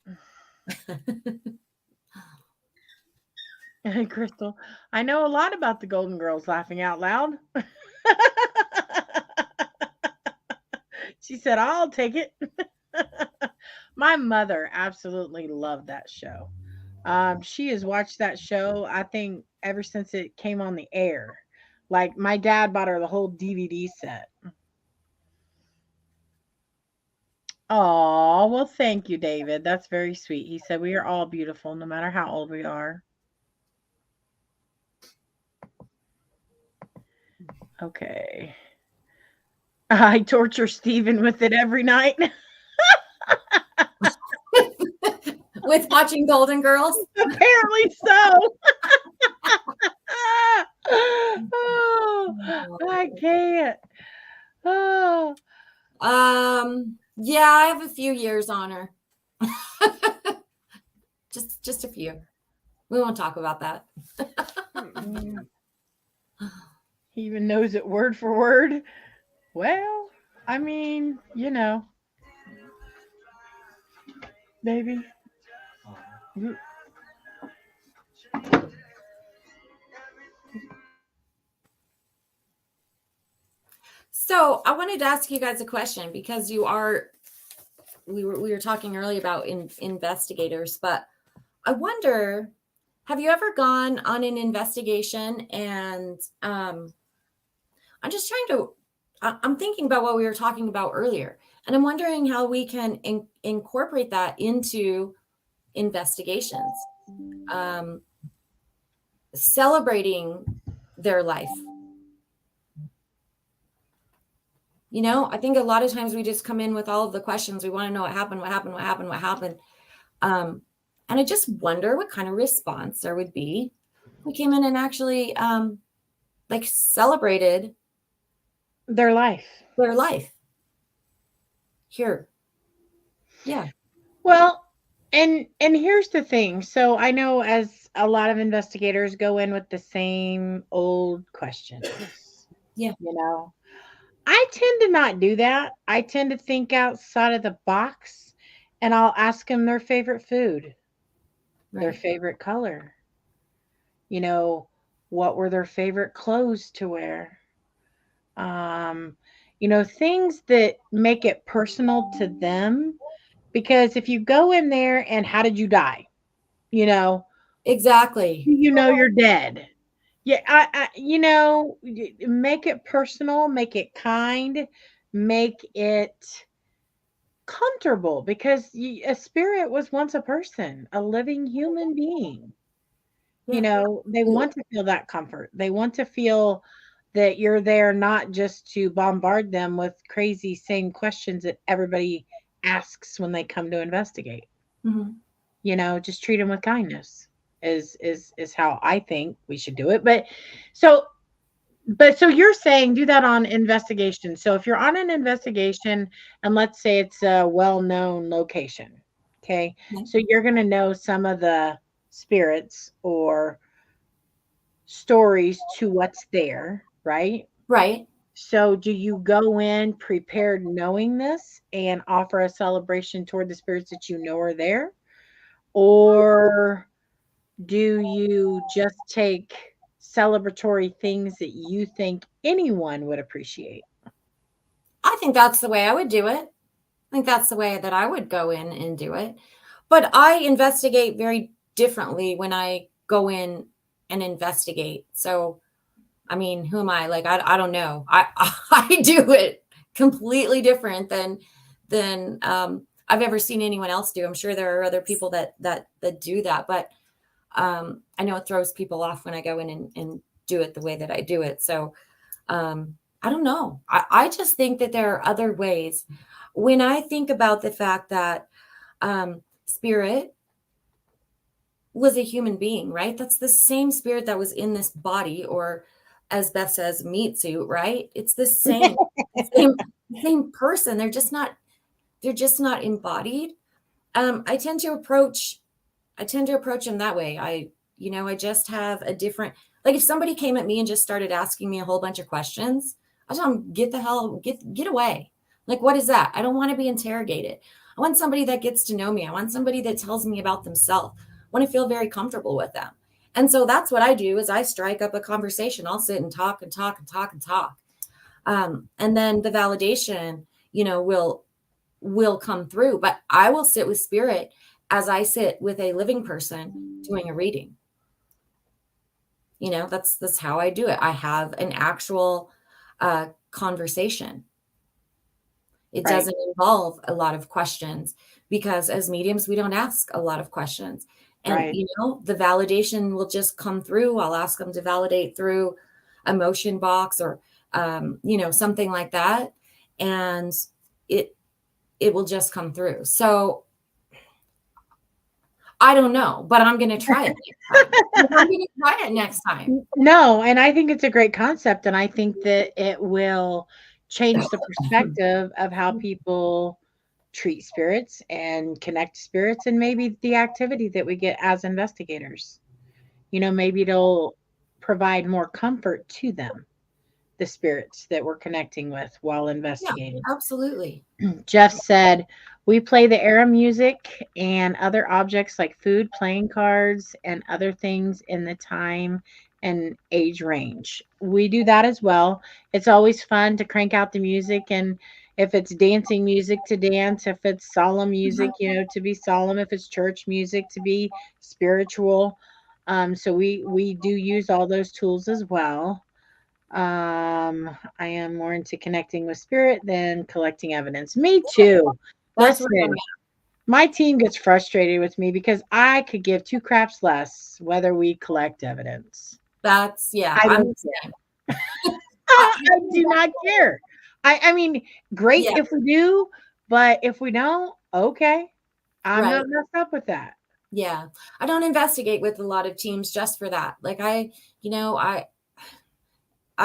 [SPEAKER 1] Crystal, I know a lot about the Golden Girls, laughing out loud. She said, I'll take it. My mother absolutely loved that show. She has watched that show, I think, ever since it came on the air. Like my dad bought her the whole DVD set. Oh, well, thank you, David. That's very sweet. He said we are all beautiful, no matter how old we are. Okay. I torture Steven with it every night.
[SPEAKER 2] With watching Golden Girls?
[SPEAKER 1] Apparently so. Oh, I can't. Oh.
[SPEAKER 2] Yeah, I have a few years on her. just a few. We won't talk about that.
[SPEAKER 1] He even knows it word for word. Well, I mean, baby.
[SPEAKER 2] So I wanted to ask you guys a question because we were talking earlier about investigators, but I wonder, have you ever gone on an investigation and I'm thinking about what we were talking about earlier, and I'm wondering how we can incorporate that into investigations, celebrating their life. I think a lot of times we just come in with all of the questions. We want to know what happened. And I just wonder what kind of response there would be if we came in and actually celebrated
[SPEAKER 1] their life.
[SPEAKER 2] Here. Yeah.
[SPEAKER 1] Well, and here's the thing. So I know as a lot of investigators go in with the same old questions.
[SPEAKER 2] Yeah.
[SPEAKER 1] I tend to not do that. I tend to think outside of the box, and I'll ask them their favorite food, their favorite color. What were their favorite clothes to wear? Things that make it personal to them. Because if you go in there and how did you die?
[SPEAKER 2] Exactly.
[SPEAKER 1] You're dead. Yeah, make it personal, make it kind, make it comfortable, because a spirit was once a person, a living human being. They want to feel that comfort. They want to feel that you're there not just to bombard them with crazy same questions that everybody asks when they come to investigate.
[SPEAKER 2] Mm-hmm.
[SPEAKER 1] Just treat them with kindness is how I think we should do it. But so you're saying do that on investigation. So if you're on an investigation and let's say it's a well-known location, okay?
[SPEAKER 2] Mm-hmm.
[SPEAKER 1] So you're going to know some of the spirits or stories to what's there, right?
[SPEAKER 2] Right.
[SPEAKER 1] So do you go in prepared knowing this and offer a celebration toward the spirits that you know are there? Or do you just take celebratory things that you think anyone would appreciate?
[SPEAKER 2] I think that's the way I would do it. I think that's the way that I would go in and do it. But I investigate very differently when I go in and investigate. So, I mean, who am I? Like, I don't know. I do it completely different than I've ever seen anyone else do. I'm sure there are other people that do that, but I know it throws people off when I go in and do it the way that I do it. So I don't know. I just think that there are other ways. When I think about the fact that spirit was a human being, right? That's the same spirit that was in this body, or as Beth says, meat suit, right? It's the same person. They're just not embodied. I tend to approach them that way. I just have a different, like if somebody came at me and just started asking me a whole bunch of questions, I tell them, get away. Like, what is that? I don't want to be interrogated. I want somebody that gets to know me. I want somebody that tells me about themselves. I want to feel very comfortable with them. And so that's what I do is I strike up a conversation. I'll sit and talk and talk and talk and talk. And then the validation, will come through, but I will sit with spirit as I sit with a living person doing a reading. That's how I do it. I have an actual conversation. It
[SPEAKER 1] Right.
[SPEAKER 2] doesn't involve a lot of questions, because as mediums, we don't ask a lot of questions. And,
[SPEAKER 1] Right.
[SPEAKER 2] the validation will just come through. I'll ask them to validate through a motion box or, something like that. And it will just come through. So I don't know, but I'm going to try it next time. I'm going to try it next time.
[SPEAKER 1] No, and I think it's a great concept, and I think that it will change the perspective of how people treat spirits and connect to spirits, and maybe the activity that we get as investigators. Maybe it'll provide more comfort to them, the spirits that we're connecting with while investigating.
[SPEAKER 2] Yeah, absolutely.
[SPEAKER 1] Jeff said, we play the era music and other objects like food, playing cards, and other things in the time and age range. We do that as well. It's always fun to crank out the music, and if it's dancing music, to dance, if it's solemn music, to be solemn, if it's church music, to be spiritual. So we do use all those tools as well. I am more into connecting with spirit than collecting evidence. Me too.
[SPEAKER 2] That's
[SPEAKER 1] Listen,
[SPEAKER 2] where I'm at.
[SPEAKER 1] my team gets frustrated with me because I could give two craps less whether we collect evidence.
[SPEAKER 2] That's, yeah.
[SPEAKER 1] I
[SPEAKER 2] I'm
[SPEAKER 1] don't
[SPEAKER 2] the same.
[SPEAKER 1] I do not care. I mean, great
[SPEAKER 2] Yeah.
[SPEAKER 1] if we do, but if we don't, okay. I'm
[SPEAKER 2] Right.
[SPEAKER 1] not messed up with that.
[SPEAKER 2] Yeah. I don't investigate with a lot of teams just for that. Like I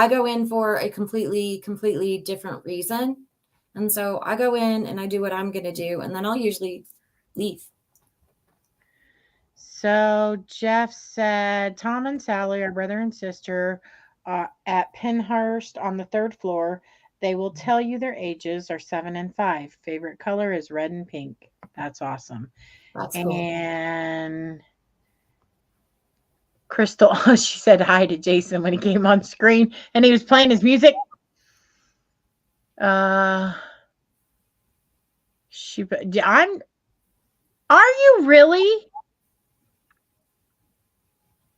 [SPEAKER 2] go in for a completely different reason. And so I go in and I do what I'm going to do, and then I'll usually leave.
[SPEAKER 1] So Jeff said, Tom and Sally are brother and sister at Penhurst on the 3rd floor. They will tell you their ages are 7 and 5. Favorite color is red and pink. That's awesome.
[SPEAKER 2] That's cool.
[SPEAKER 1] And Crystal, she said hi to Jason when he came on screen and he was playing his music. Are you really?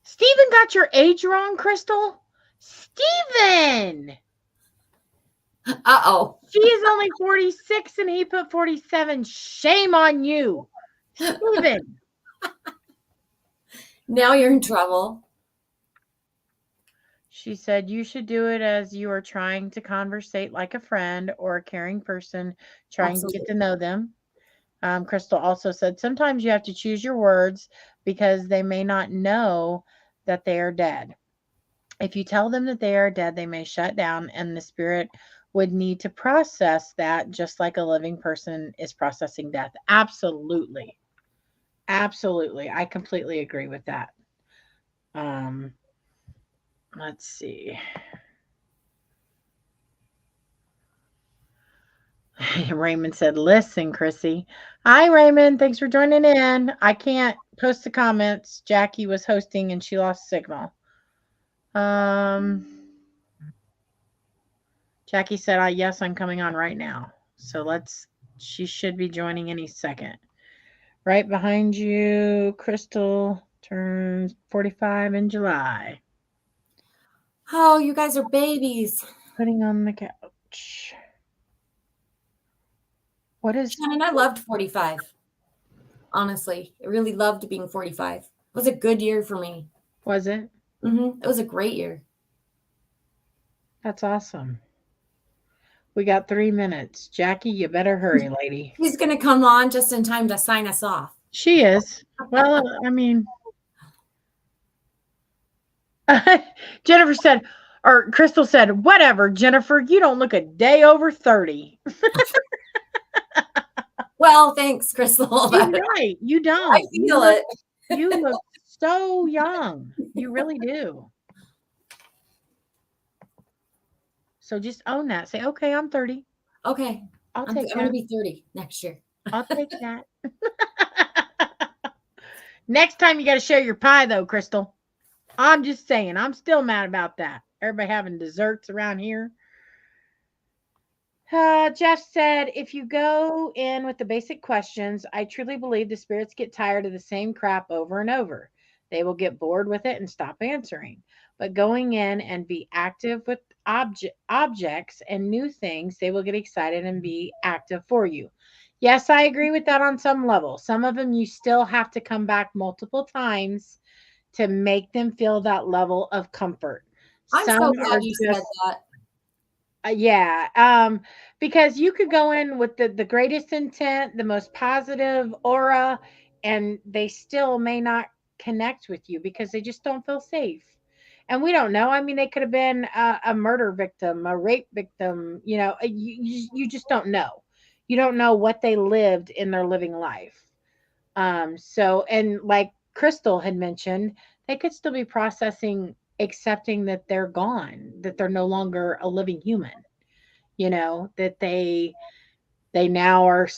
[SPEAKER 1] Steven got your age wrong, Crystal? Steven!
[SPEAKER 2] Uh-oh.
[SPEAKER 1] She is only 46 and he put 47. Shame on you, Steven.
[SPEAKER 2] Now you're in trouble.
[SPEAKER 1] She said, you should do it as you are trying to conversate like a friend or a caring person, trying to get to know them. Crystal also said, sometimes you have to choose your words because they may not know that they are dead. If you tell them that they are dead, they may shut down, and the spirit would need to process that just like a living person is processing death. Absolutely. Absolutely. I completely agree with that. Let's see. Raymond said, listen, Chrissy. Hi, Raymond. Thanks for joining in. I can't post the comments. Jackie was hosting and she lost signal. Jackie said, yes, I'm coming on right now. So she should be joining any second. Right behind you, Crystal turns 45 in July.
[SPEAKER 2] Oh, you guys are babies.
[SPEAKER 1] Putting on the couch. What is...
[SPEAKER 2] Shannon, I loved 45. Honestly, I really loved being 45. It was a good year for me.
[SPEAKER 1] Was it?
[SPEAKER 2] Mm-hmm. It was a great year.
[SPEAKER 1] That's awesome. We got 3 minutes. Jackie, you better hurry, lady.
[SPEAKER 2] She's going to come on just in time to sign us off.
[SPEAKER 1] She is. Well, I mean... Jennifer said, or Crystal said, whatever, Jennifer, you don't look a day over 30.
[SPEAKER 2] Well, thanks, Crystal.
[SPEAKER 1] You're right. You don't.
[SPEAKER 2] I feel it.
[SPEAKER 1] You look so young. You really do. So just own that. Say, okay, I'm 30.
[SPEAKER 2] Okay.
[SPEAKER 1] I'm
[SPEAKER 2] going to be 30 next year.
[SPEAKER 1] I'll take that. Next time you got to share your pie, though, Crystal. I'm just saying. I'm still mad about that. Everybody having desserts around here. Jeff said, if you go in with the basic questions, I truly believe the spirits get tired of the same crap over and over. They will get bored with it and stop answering. But going in and be active with objects and new things, they will get excited and be active for you. Yes, I agree with that on some level. Some of them you still have to come back multiple times to make them feel that level of comfort.
[SPEAKER 2] I'm
[SPEAKER 1] Some
[SPEAKER 2] so
[SPEAKER 1] are
[SPEAKER 2] glad you said
[SPEAKER 1] just
[SPEAKER 2] that.
[SPEAKER 1] yeah, because you could go in with the greatest intent, the most positive aura, and they still may not connect with you because they just don't feel safe. And we don't know. I mean, they could have been a murder victim, a rape victim. You just don't know. You don't know what they lived in their living life. So, and like Crystal had mentioned, they could still be processing, accepting that they're gone, that they're no longer a living human, that they now are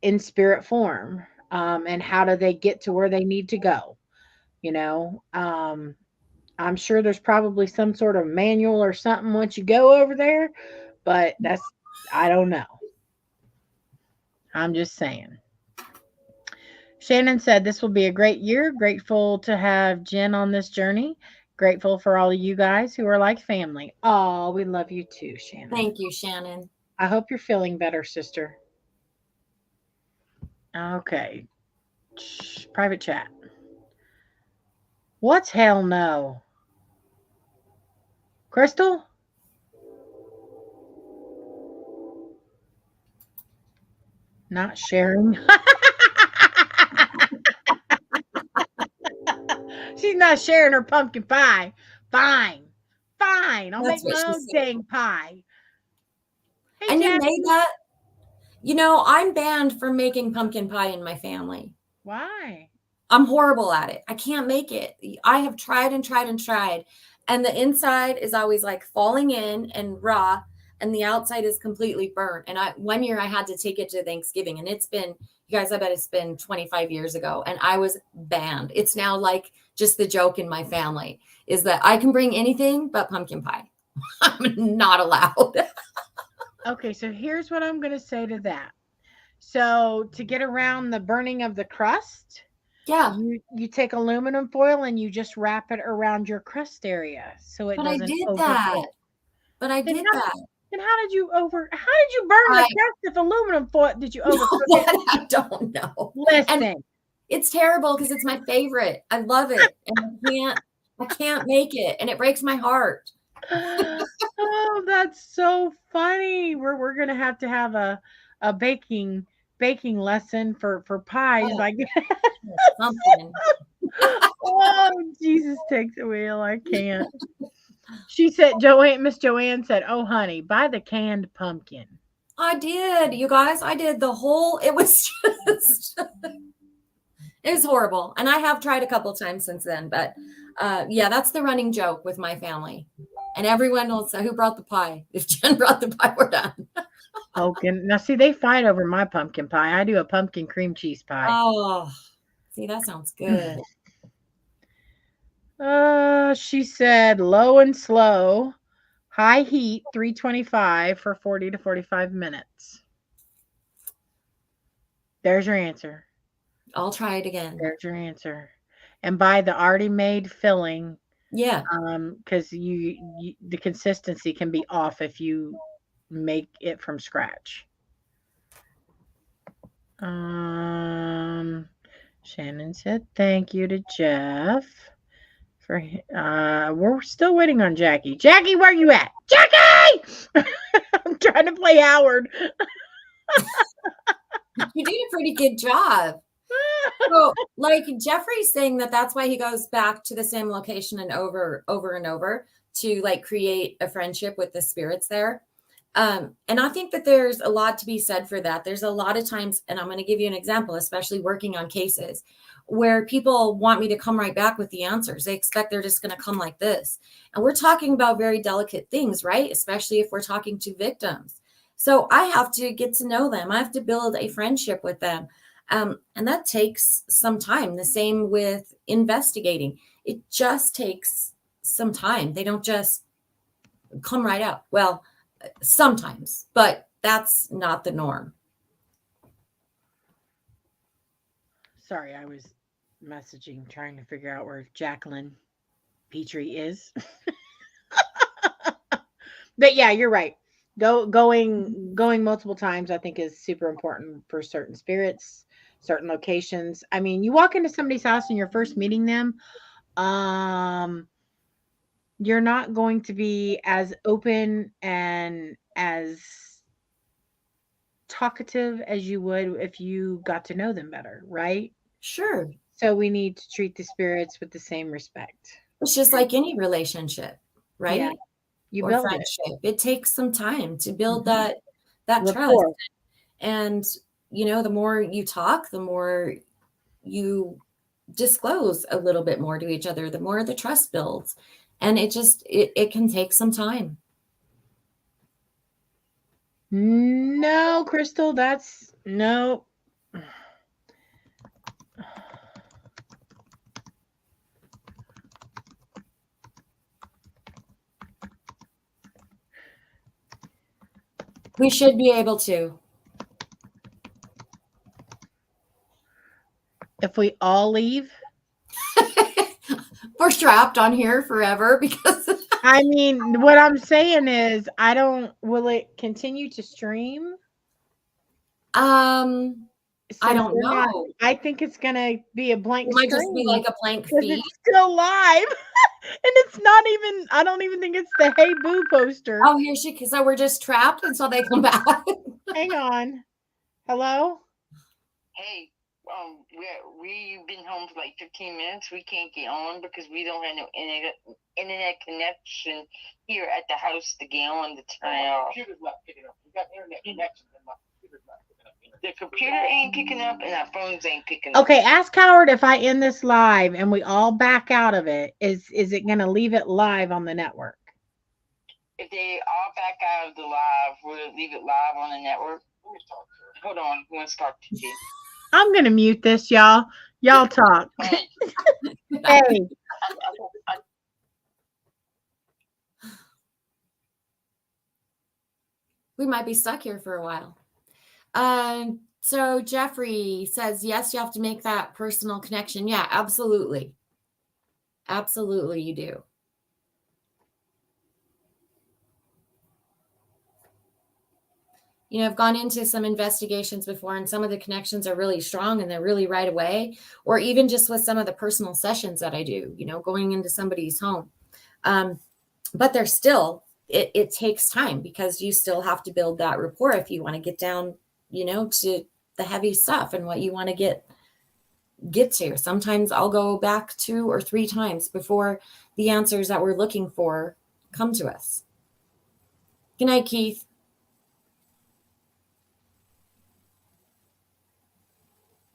[SPEAKER 1] in spirit form. And how do they get to where they need to go? You know, I'm sure there's probably some sort of manual or something once you go over there, but I don't know. I'm just saying. Shannon said, this will be a great year. Grateful to have Jen on this journey. Grateful for all of you guys who are like family. Oh, we love you too, Shannon.
[SPEAKER 2] Thank you, Shannon.
[SPEAKER 1] I hope you're feeling better, sister. Okay. Private chat. What's hell no? Crystal? Not sharing. She's not sharing her pumpkin pie. Fine. Fine. I'll
[SPEAKER 2] That's
[SPEAKER 1] make
[SPEAKER 2] what
[SPEAKER 1] my
[SPEAKER 2] she
[SPEAKER 1] own
[SPEAKER 2] said.
[SPEAKER 1] dang pie. Hey,
[SPEAKER 2] And you
[SPEAKER 1] Jackie.
[SPEAKER 2] made that? You know, I'm banned from making pumpkin pie in my family.
[SPEAKER 1] Why?
[SPEAKER 2] I'm horrible at it. I can't make it. I have tried and tried and tried. And the inside is always like falling in and raw, and the outside is completely burnt. And one year I had to take it to Thanksgiving, and it's been, you guys, I bet it's been 25 years ago, and I was banned. It's now like just the joke in my family is that I can bring anything but pumpkin pie. I'm not allowed.
[SPEAKER 1] Okay, so here's what I'm going to say to that. So to get around the burning of the crust,
[SPEAKER 2] Yeah.
[SPEAKER 1] you take aluminum foil and you just wrap it around your crust area so it
[SPEAKER 2] But I
[SPEAKER 1] doesn't
[SPEAKER 2] did
[SPEAKER 1] overcook.
[SPEAKER 2] that. But I
[SPEAKER 1] Then
[SPEAKER 2] did
[SPEAKER 1] how-
[SPEAKER 2] that.
[SPEAKER 1] Then how did you burn the crust if aluminum foil? Did you overcook it?
[SPEAKER 2] I don't know.
[SPEAKER 1] Listen.
[SPEAKER 2] And it's terrible because it's my favorite. I love it. And I can't make it. And it breaks my heart.
[SPEAKER 1] Oh, that's so funny. We're gonna have to have a baking lesson for pies,
[SPEAKER 2] Oh.
[SPEAKER 1] I guess.
[SPEAKER 2] Something.
[SPEAKER 1] Oh, Jesus takes the wheel. I can't. She said, Miss Joanne said, "Oh, honey, buy the canned pumpkin."
[SPEAKER 2] I did, you guys. I did the whole. It was just. It was horrible. And I have tried a couple of times since then. But yeah, that's the running joke with my family. And everyone will say, who brought the pie? If Jen brought the pie, we're done.
[SPEAKER 1] Okay. Now, see, they fight over my pumpkin pie. I do a pumpkin cream cheese pie.
[SPEAKER 2] Oh, see, that sounds good.
[SPEAKER 1] She said low and slow, high heat, 325 for 40 to 45 minutes. There's your answer.
[SPEAKER 2] I'll try it again.
[SPEAKER 1] There's your answer. And buy the already made filling.
[SPEAKER 2] Yeah.
[SPEAKER 1] Because the consistency can be off if you make it from scratch. Shannon said thank you to Jeff. We're still waiting on Jackie. Jackie, where you at? Jackie! I'm trying to play Howard.
[SPEAKER 2] You did a pretty good job. So, like Jeffrey's saying that's why he goes back to the same location and over and over to like create a friendship with the spirits there. And I think that there's a lot to be said for that. There's a lot of times, and I'm going to give you an example, especially working on cases where people want me to come right back with the answers. They expect they're just going to come like this. And we're talking about very delicate things, right? Especially if we're talking to victims. So I have to get to know them. I have to build a friendship with them. And that takes some time. The same with investigating. It just takes some time. They don't just come right out. Well, sometimes, but that's not the norm.
[SPEAKER 1] Sorry, I was messaging, trying to figure out where Jacqueline Petrie is. But yeah, you're right. Going multiple times, I think, is super important for certain spirits, certain locations. I mean, you walk into somebody's house and you're first meeting them, um, you're not going to be as open and as talkative as you would if you got to know them better, right?
[SPEAKER 2] Sure.
[SPEAKER 1] So we need to treat the spirits with the same respect.
[SPEAKER 2] It's just like any relationship, right?
[SPEAKER 1] Yeah, you
[SPEAKER 2] Or
[SPEAKER 1] build it.
[SPEAKER 2] friendship. It takes some time to build
[SPEAKER 1] Mhm.
[SPEAKER 2] that trust.
[SPEAKER 1] Rapport.
[SPEAKER 2] And the more you talk, the more you disclose a little bit more to each other, the more the trust builds. And it can take some time.
[SPEAKER 1] No, Crystal, that's no.
[SPEAKER 2] We should be able to.
[SPEAKER 1] If we all leave,
[SPEAKER 2] We're strapped on here forever because
[SPEAKER 1] I mean, what I'm saying is, will it continue to stream?
[SPEAKER 2] I
[SPEAKER 1] Since
[SPEAKER 2] don't
[SPEAKER 1] we're not,
[SPEAKER 2] know.
[SPEAKER 1] I think it's gonna be a blank
[SPEAKER 2] It might just be
[SPEAKER 1] screen
[SPEAKER 2] like a blank
[SPEAKER 1] because
[SPEAKER 2] feed.
[SPEAKER 1] it's still live, and it's not even. I don't even think it's the "Hey Boo" poster.
[SPEAKER 2] Oh, here so we're just trapped until they come back.
[SPEAKER 1] Hang on. Hello.
[SPEAKER 4] Hey, we've been home for like 15 minutes. We can't get on because we don't have no internet connection here at the house to get on to turn it off.
[SPEAKER 5] Computer's not picking up. We got internet connection, and my computer's not picking up.
[SPEAKER 4] The computer ain't picking up, and our phones ain't picking up.
[SPEAKER 1] Okay, ask Howard if I end this live and we all back out of it. Is it going to leave it live on the network?
[SPEAKER 4] If they all back out of the live, will it leave it live on the network?
[SPEAKER 5] Let me talk to her.
[SPEAKER 4] Hold on, who wants to talk to you?
[SPEAKER 1] I'm going to mute this, y'all. Y'all talk.
[SPEAKER 4] Hey,
[SPEAKER 1] Hey,
[SPEAKER 2] We might be stuck here for a while. So Jeffrey says, yes, you have to make that personal connection. Yeah, absolutely. Absolutely, you do. I've gone into some investigations before, and some of the connections are really strong and they're really right away, or even just with some of the personal sessions that I do, going into somebody's home. But they're still, it takes time because you still have to build that rapport if you want to get down, to the heavy stuff and what you want to get to. Sometimes I'll go back 2 or 3 times before the answers that we're looking for come to us. Good night, Keith.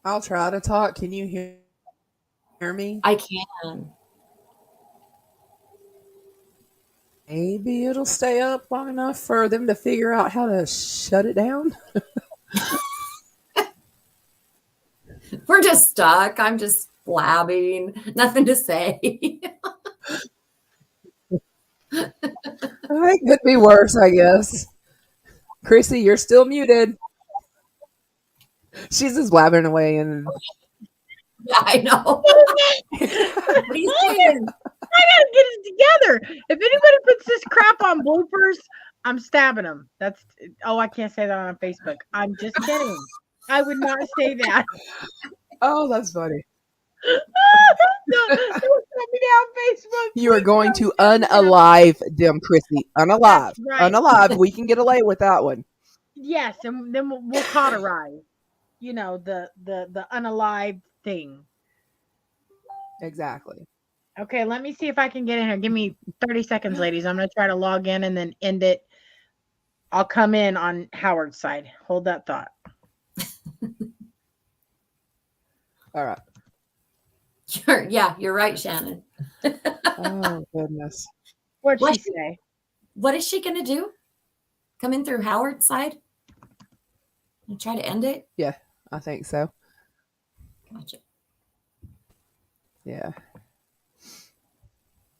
[SPEAKER 3] I'll try to talk. Can you hear me?
[SPEAKER 2] I can.
[SPEAKER 3] Maybe it'll stay up long enough for them to figure out how to shut it down.
[SPEAKER 2] We're just stuck. I'm just blabbing. Nothing to say.
[SPEAKER 3] It could be worse, I guess. Chrissy, you're still muted. She's just blabbering away, and
[SPEAKER 2] Yeah, I know. What are you saying?
[SPEAKER 1] I gotta get it together. If anybody puts this crap on bloopers, I'm stabbing them. I can't say that on Facebook. I'm just kidding. I would not say that.
[SPEAKER 3] oh, that's funny.
[SPEAKER 1] Don't shut me down, Facebook.
[SPEAKER 3] You are going to unalive them, Chrissy. Unalive.
[SPEAKER 1] That's right.
[SPEAKER 3] Unalive. We can get away with that one.
[SPEAKER 1] Yes, and then we'll cauterize. The unalive thing.
[SPEAKER 3] Exactly.
[SPEAKER 1] Okay, let me see if I can get in here. Give me 30 seconds, ladies. I'm going to try to log in and then end it. I'll come in on Howard's side. Hold that thought.
[SPEAKER 3] All right.
[SPEAKER 2] You're right, Shannon.
[SPEAKER 3] Oh, goodness.
[SPEAKER 1] What'd
[SPEAKER 2] What?
[SPEAKER 1] she say?
[SPEAKER 2] What is she going to do? Come in through Howard's side and try to end it?
[SPEAKER 3] Yeah, I think so.
[SPEAKER 2] Gotcha.
[SPEAKER 3] Yeah.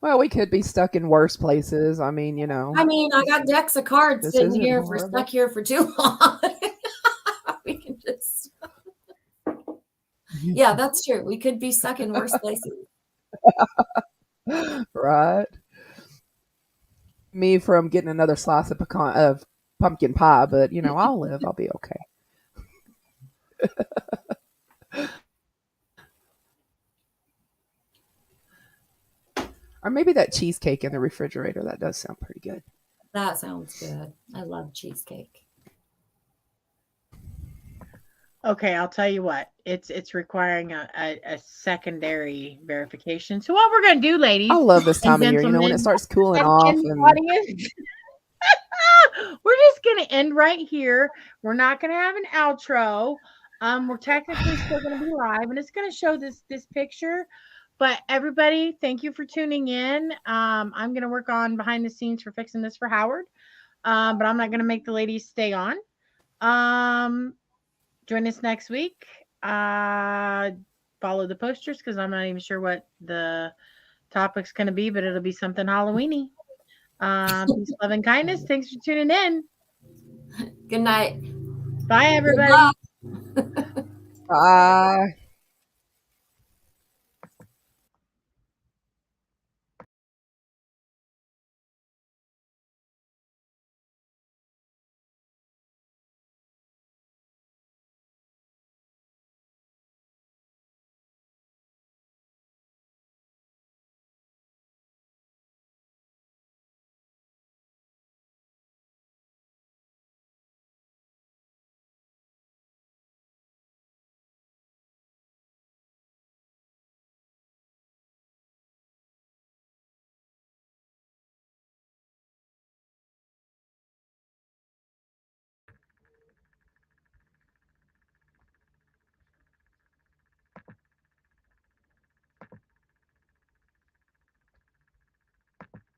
[SPEAKER 3] Well, we could be stuck in worse places. I mean, you know,
[SPEAKER 2] I mean, I got decks of cards
[SPEAKER 3] this
[SPEAKER 2] sitting
[SPEAKER 3] isn't
[SPEAKER 2] here for
[SPEAKER 3] horrible.
[SPEAKER 2] stuck here for too long. We can just, yeah, that's true. We could be stuck in worse places.
[SPEAKER 3] Right. Me from getting another slice of pumpkin pie, but you know, I'll live. I'll be okay. Or maybe that cheesecake in the refrigerator. That does sound pretty good.
[SPEAKER 2] That sounds good. I love cheesecake.
[SPEAKER 1] Okay, I'll tell you what. It's requiring a secondary verification. So what we're gonna do, ladies
[SPEAKER 3] I love this
[SPEAKER 1] and
[SPEAKER 3] time of year. You know, when it
[SPEAKER 1] gentlemen,
[SPEAKER 3] starts cooling
[SPEAKER 1] and
[SPEAKER 3] off
[SPEAKER 1] in the
[SPEAKER 3] and
[SPEAKER 1] audience, we're just gonna end right here. We're not gonna have an outro. We're technically still gonna be live, and it's gonna show this picture. But everybody, thank you for tuning in. I'm gonna work on behind the scenes for fixing this for Howard. But I'm not gonna make the ladies stay on. Join us next week. Follow the posters because I'm not even sure what the topic's going to be, but it'll be something Halloweeny. Peace, love, and kindness. Thanks for tuning in.
[SPEAKER 2] Good night.
[SPEAKER 1] Bye, everybody.
[SPEAKER 2] Good luck.
[SPEAKER 3] bye.